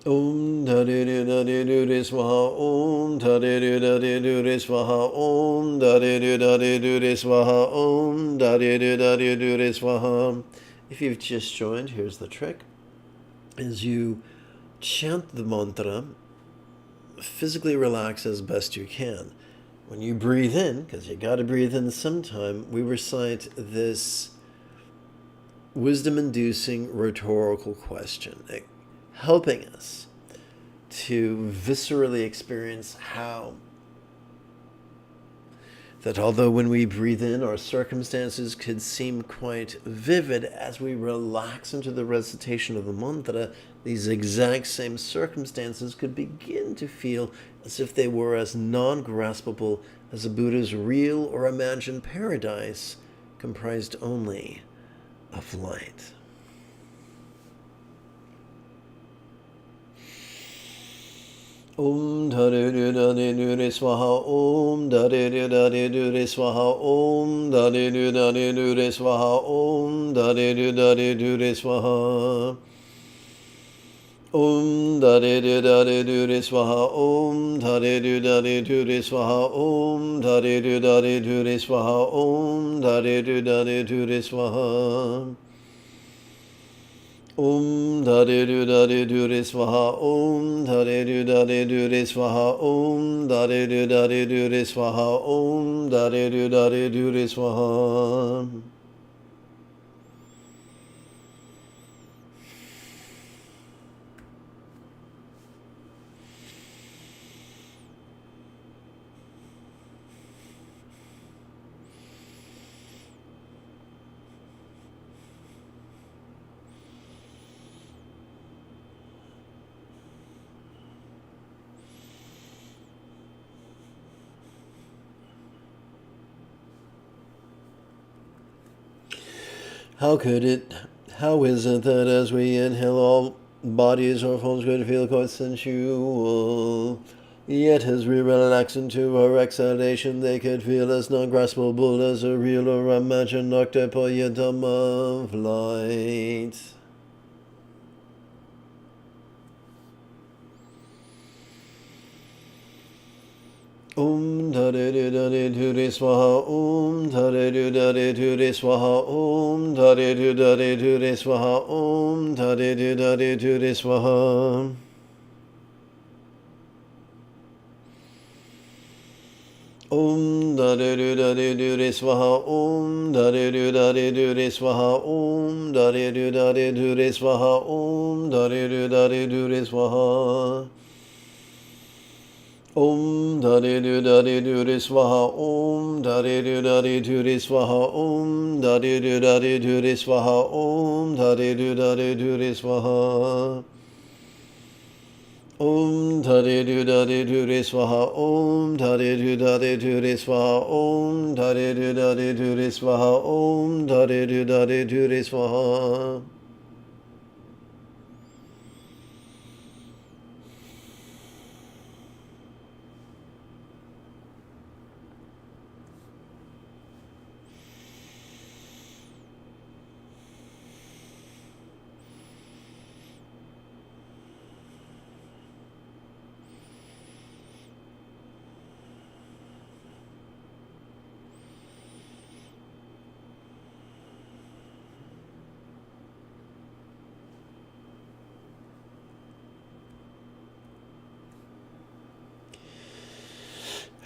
Om Dade Dade Dure Swaha Om Dade Dade Dure Swaha Om Dade Dade Dure Swaha Om Dade Dade Dure Swaha. If you've just joined, here's the trick. As you chant the mantra, physically relax as best you can. When you breathe in, because you got to breathe in sometime, we recite this wisdom-inducing rhetorical question, helping us to viscerally experience how that although when we breathe in, our circumstances could seem quite vivid, as we relax into the recitation of the mantra, these exact same circumstances could begin to feel as if they were as non-graspable as a Buddha's real or imagined paradise comprised only of light. Om Dade Dade Dure Swaha Om Dade Dade Dure Swaha Om Dade Dade Dure Swaha Om Dade Dade Dure Swaha Om Dade Dade Dure Swaha Om Dade Dade Dure Swaha Om Dade Dade Dure Swaha Om Dade Dade Dure Swaha Om Dade Dade Dure Swaha Om Dade Dade Dure Swaha Om Dade Dade Dure Swaha Om Dade Dade Dure Swaha. How is it that as we inhale, all bodies or forms could feel quite sensual, yet as we relax into our exhalation, they could feel as non-graspable as a real or imagined octopoiedom of light? Om Dade Dade Dure Swaha Om Dade Dade Dure Swaha Om Dade Dade Dure Swaha Om Dade Dade Dure Swaha Om Dade Dade Dure Swaha Om Dade Dade Dure Swaha Om Dade Dade Dure Swaha Om Dade Dade Dure Swaha Om Dade Dade Dure Swaha Om Dade Dade Dure Swaha Om Dade Dade Dure Swaha Om Dade Dade Dure Swaha Om Dade Dade Dure Swaha Om Dade Dade Dure Swaha Om Dade Dade Dure Swaha Om Dade Dade Dure Swaha.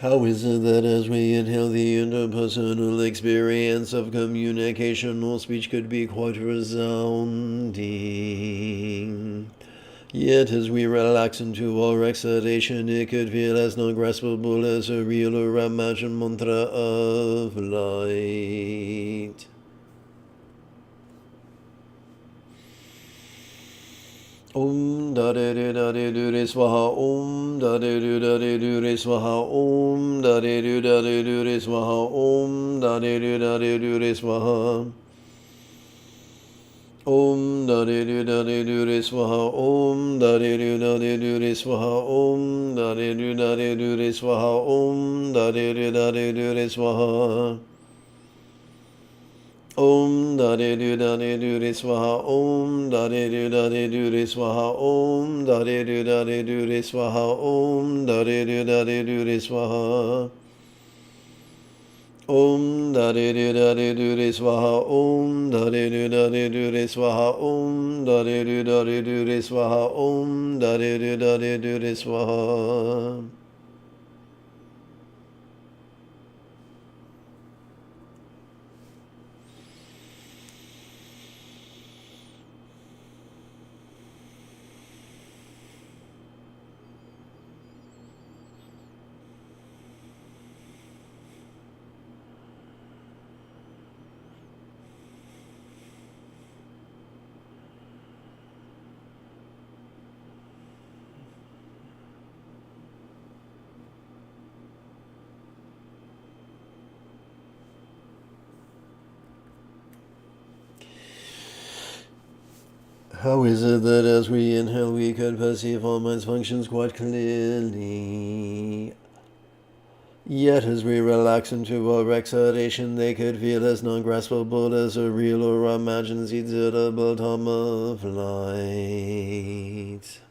How is it that as we inhale, the interpersonal experience of communication or speech could be quite resounding, yet as we relax into our exhalation, it could feel as non-graspable as a real or imagined mantra of light? Om Dade Dade Dure Swaha Om Dade Dade Dure Swaha Om Dade Dade Dure Swaha Om Dade Dade Dure Swaha Om Dade Dade Dure Swaha Om Dade Dade Dure Swaha Om Dade Dade Dure Swaha Om Dade Dade Dure Swaha Om Dade Du Dade Du Re Swaha. Om Dade Du Dade Du Re Swaha. Om Dade Du Dade Du Re Swaha. Om Dade Du Dade Du Re Swaha. Om Dade Du Dade Du Re Swaha. Om Dade Du Dade Du Re Swaha. Om Dade Du Dade Du Re Swaha. Om Dade Du Dade Du Re Swaha. How is it that as we inhale we could perceive all mind's functions quite clearly? Yet as we relax into our exhalation, they could feel as non-graspable as a real or imagined seedable time of light.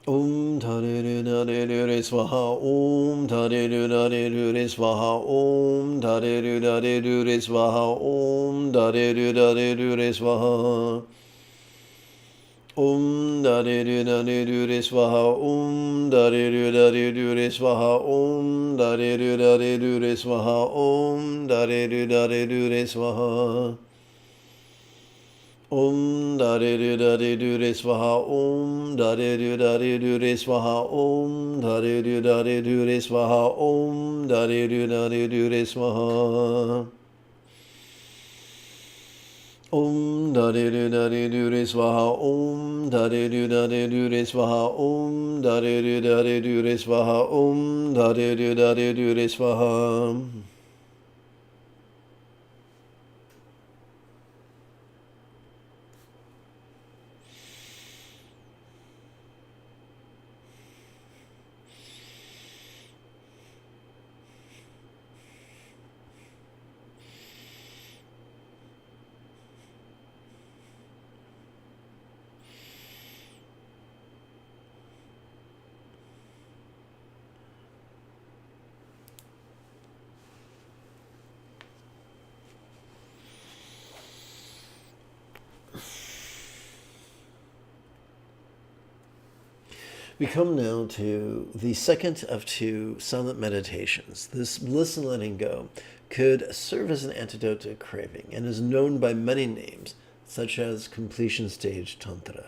Om Tade Du Dade Du Re Swaha. Om Tade Du Dade Du Re Swaha. Om Tade Du Dade Du Re Swaha. Om Tade Du Dade Du Re Swaha. Om Dade Du Dade Du Re Swaha. Om Dade Du Dade Du Re Swaha. Om Dade Du Dade Du Re Swaha. Om Dade Du Dade Du Re Swaha. Om Dade Du Dade Du Re Swaha. Om Dade Du Dade Du Re Swaha. Om Dade Du Dade Du Re Swaha. Om Dade Du Dade Du Re Swaha. Om Dade Du Dade Du Re Swaha. Om Dade Du Dade Du Re Swaha. Om Dade Du Dade Du Re Swaha. Om Dade Du Dade Du Re Swaha. We come now to the second of two silent meditations. This bliss and letting go could serve as an antidote to craving and is known by many names, such as completion stage tantra.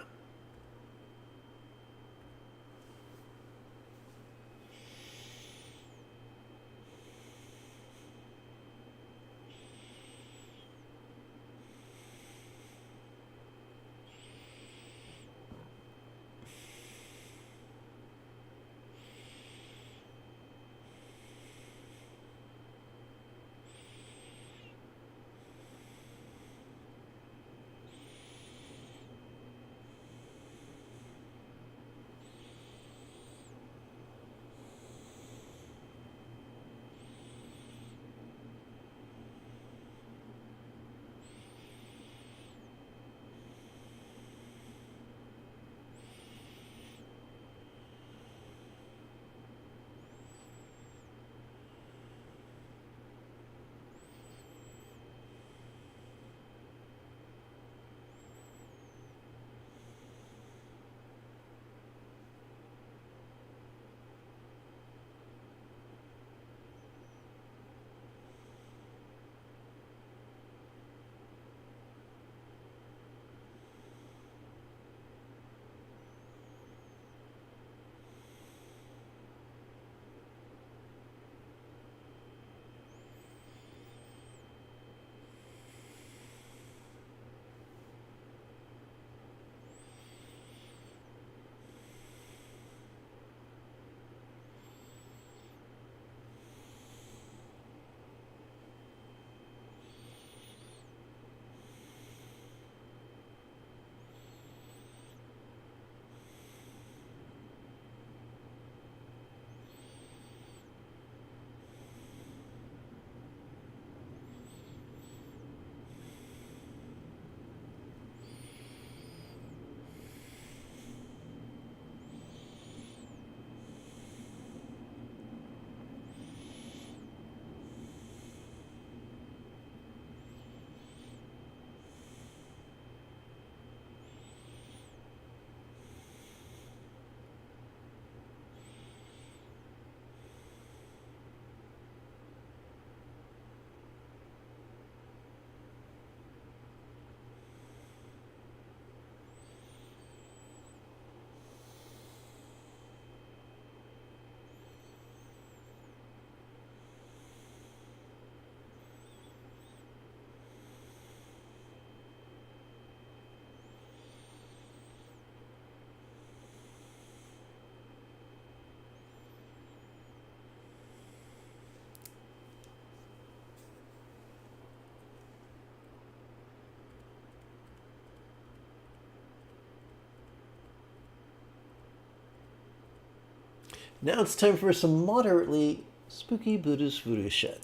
Now it's time for some moderately spooky Buddhist voodoo shit.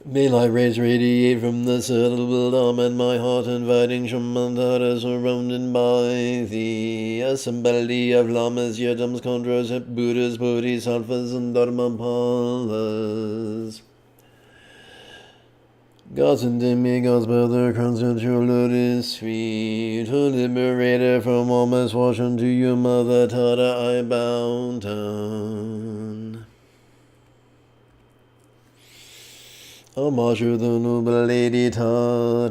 May light rays radiate from the settled Lama in my heart, inviting Shamantaras surrounded by the assembly of Lamas, Yadams, Chondros, Buddhas, Bodhisattvas, and Dharmapalas. Gods and demigods bow their crowns at your lotus feet. To liberator from all misfortune, to you, Mother Tara, I bow down. Homage to the noble Lady Tara.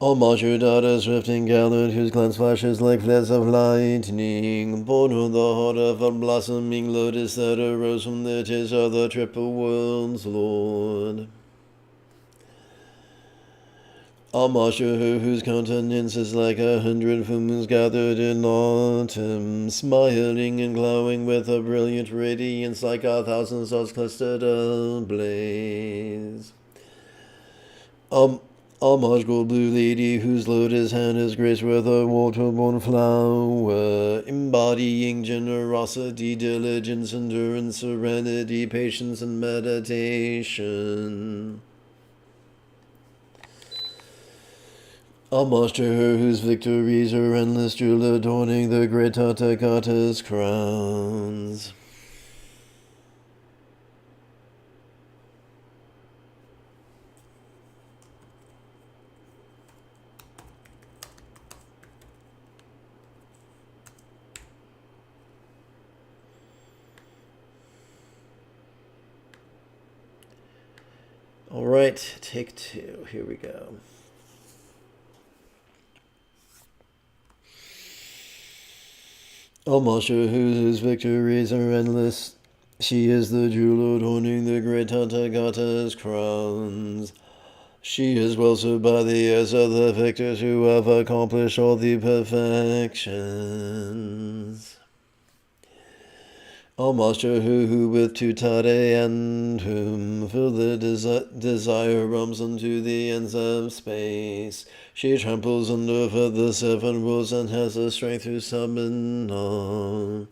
Homage to Tara, swift and gallant, whose glance flashes like flares of lightning. Born of the heart of a blossoming lotus that arose from the tears of the triple world's Lord. Homage to her whose countenance is like 100 full moons gathered in autumn, smiling and glowing with a brilliant radiance like 1,000 stars clustered ablaze. Homage, gold blue lady, whose lotus hand is graced with a water-born flower, embodying generosity, diligence, endurance, serenity, patience, and meditation. Homage to her whose victories are endless, jewel adorning the great Tathagata's crowns. All right, take two. Here we go. Homage to whose victories are endless. She is the jewel adorning the great Tathagata's crowns. She is well served by the years of the victors who have accomplished all the perfections. Homage to her who with tutare and whom fill the desire roams unto the ends of space. She tramples underfoot the seven worlds and has the strength to summon all.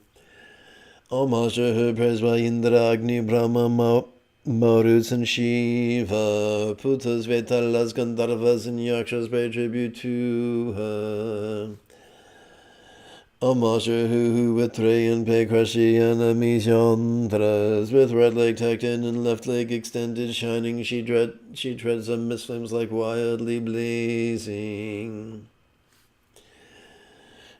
Homage to her praised by Indra, Agni, Brahma, Maruts, and Shiva. Putas, Vetalas, Gandharvas, and Yakshas pay tribute to her. Homage to who with Trey and pay crush the enemies Yantras. With right leg tucked in and left leg extended, shining, she treads the mist flames like wildly blazing.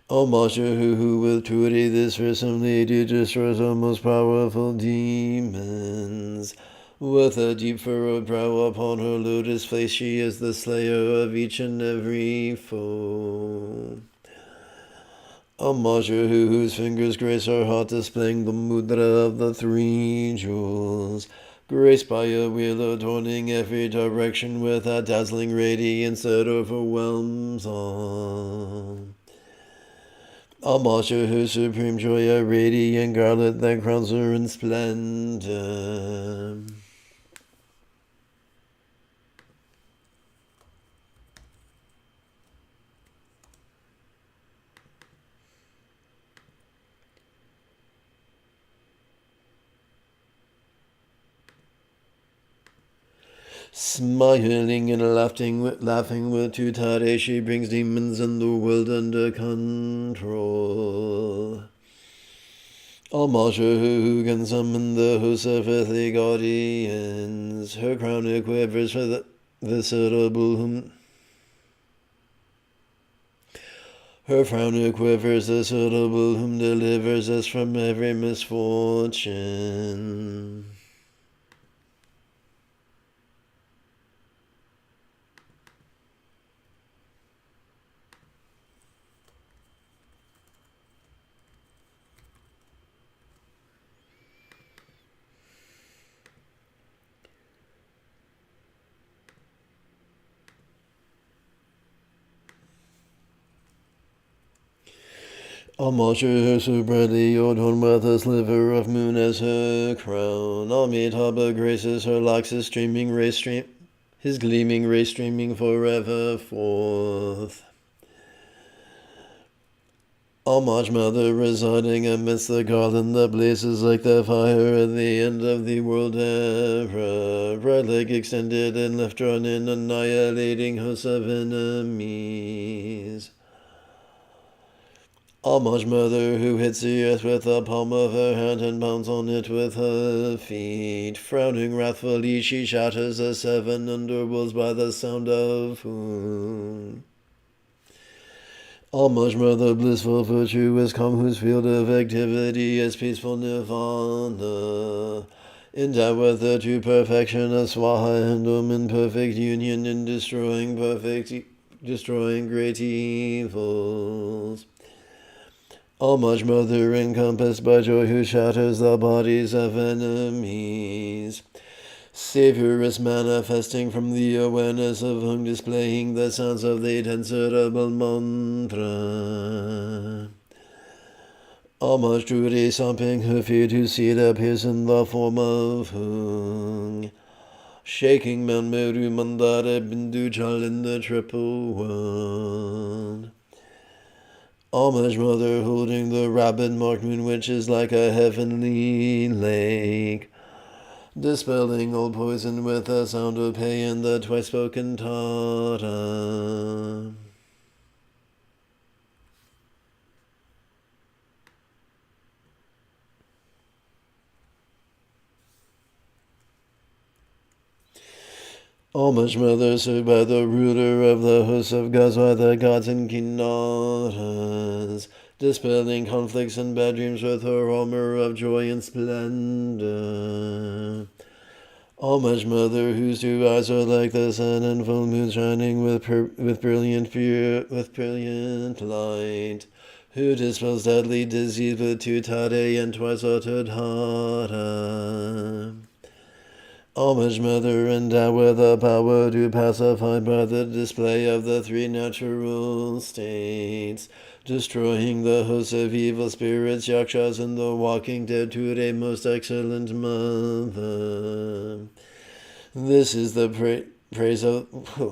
Homage to who with purity this fearsome lady destroys the most powerful demons. With a deep furrowed brow upon her lotus face, she is the slayer of each and every foe. Homage to whose fingers grace her heart, displaying the mudra of the three jewels, graced by a wheel adorning every direction with a dazzling radiance that overwhelms all. Homage to her supreme joy, a radiant garland that crowns her in splendor. Smiling and laughing with tutare, she brings demons in the world under control. Homage to her who can summon the host of earthly guardians. Her crown quivers for the viscerable whom. Her frown quivers, the suitable whom delivers us from every misfortune. Homage to her so brightly adorned with a sliver of moon as her crown. Amitabha graces her locks, his his gleaming ray streaming forever forth. Homage, Mother, residing amidst the garland that blazes like the fire at the end of the world era, right leg extended and left drawn in, annihilating hosts of enemies. Homage, Mother, who hits the earth with the palm of her hand and pounds on it with her feet. Frowning wrathfully, she shatters the 7 underworlds by the sound of Hoon. Homage, Mother, blissful virtuous calm, whose field of activity is peaceful nirvana. Endowed with the true perfection of Swaha and in perfect union in destroying great evils. Homage, Mother, encompassed by joy, who shatters the bodies of enemies. Savior is manifesting from the awareness of Hung, displaying the sounds of the 10 syllable mantra. Homage, truly stomping her feet, whose seed appears in the form of Hung. Shaking Mount Meru Mandara Bindu Chal in the triple world. Homage, Mother, holding the rabbit-marked moon, which is like a heavenly lake. Dispelling all poison with the sound of pay and the twice-spoken Tata. Homage, Mother, served by the ruler of the hosts of gods, by the gods and kinnaras, dispelling conflicts and bad dreams with her armor of joy and splendor. Homage, Mother, whose 2 eyes are like the sun and full moon, shining with brilliant light, who dispels deadly disease with 2 Tade and twice uttered Hara. Homage, Mother, endowed with the power to pacify by the display of the 3 natural states, destroying the hosts of evil spirits, yakshas, and the walking dead, to a most excellent Mother. This is the praise of...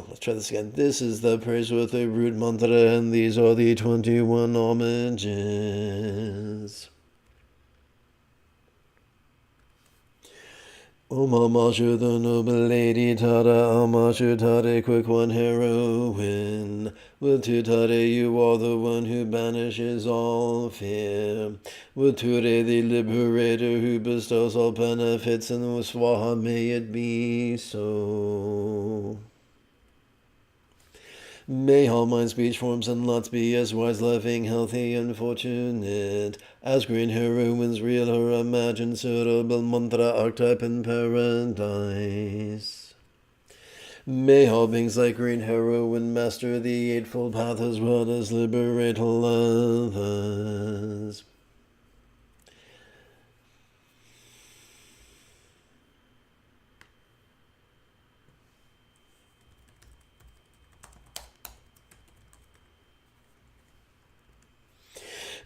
let's try this again. This is the praise with the root mantra, and these are the 21 homages. Homage to the noble lady Tara, homage to Tara, quick one heroine. With to Tara you are the one who banishes all fear. With Ture the liberator who bestows all benefits, and with Swaha may it be so. May all mind, speech, forms, and lots be as wise, loving, healthy, and fortunate as green heroines, real or imagined, suitable mantra archetype in paradise. May all beings like green heroine master the Eightfold Path as well as liberate all others.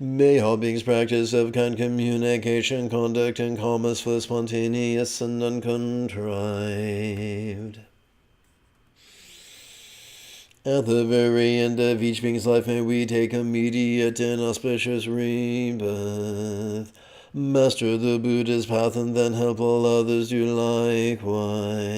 May all beings practice of kind communication, conduct, and calmness flow spontaneous and uncontrived. At the very end of each being's life, may we take immediate and auspicious rebirth. Master the Buddha's path and then help all others do likewise.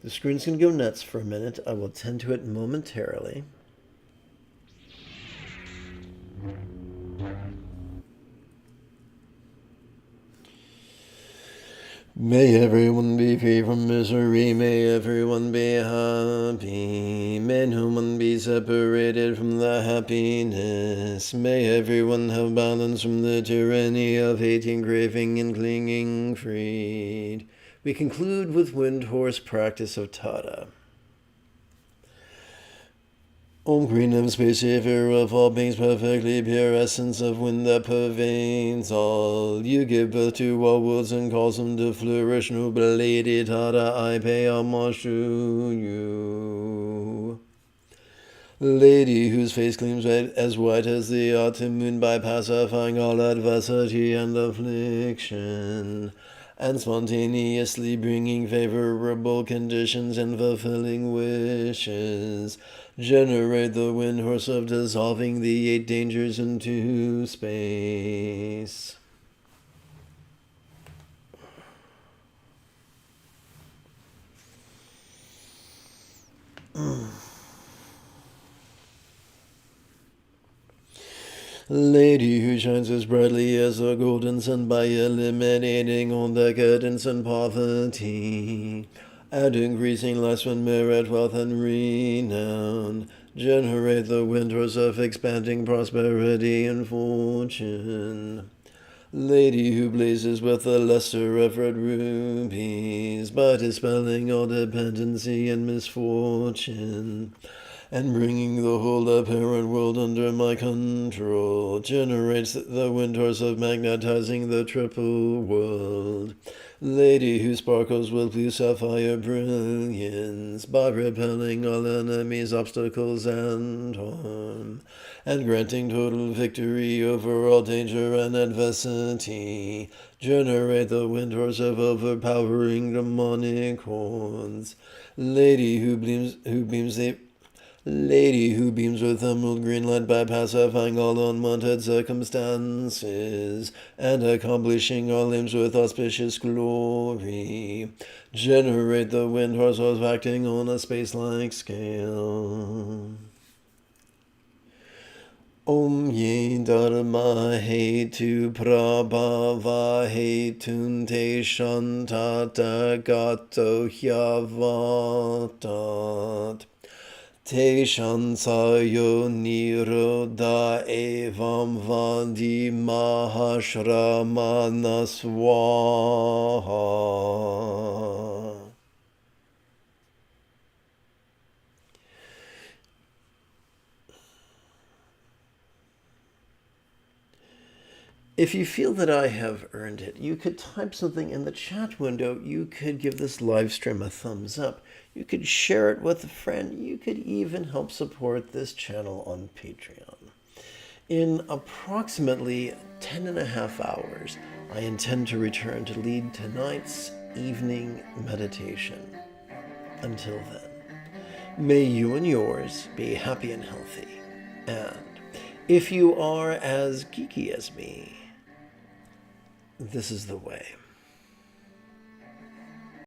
The screen's going to go nuts for a minute. I will tend to it momentarily. May everyone be free from misery, may everyone be happy, may no one be separated from the happiness, may everyone have balance from the tyranny of hating, craving, and clinging freed. We conclude with Windhorse practice of Tata. Om green of space, savior of all beings, perfectly pure essence of wind that pervades all. You give birth to all worlds and cause them to flourish. Noble lady, Tata, I pay homage to you. Lady whose face gleams as white as the autumn moon by pacifying all adversity and affliction, and spontaneously bringing favorable conditions and fulfilling wishes. Generate the wind horse of dissolving the 8 dangers into space. Lady who shines as brightly as the golden sun by eliminating all decadence and poverty, and increasing lifespan, merit, wealth, and renown. Generate the wind horse of expanding prosperity and fortune. Lady who blazes with the luster of red rubies, by dispelling all dependency and misfortune, and bringing the whole apparent world under my control. Generates the wind horse of magnetizing the triple world. Lady who sparkles with blue sapphire brilliance, by repelling all enemies, obstacles, and harm, and granting total victory over all danger and adversity. Generate the wind horse of overpowering demonic horns. Lady who beams with emerald green light by pacifying all unwanted circumstances, and accomplishing all aims with auspicious glory. Generate the wind horse of acting on a space-like scale. Om ye dharma hetu prabhava hetunte shantata gato hyavatat. Te shansayo nirodha evam vandi mahashramana swaha. If you feel that I have earned it, you could type something in the chat window. You could give this live stream a thumbs up. You could share it with a friend. You could even help support this channel on Patreon. In approximately 10.5 hours, I intend to return to lead tonight's evening meditation. Until then, may you and yours be happy and healthy. And if you are as geeky as me, this is the way.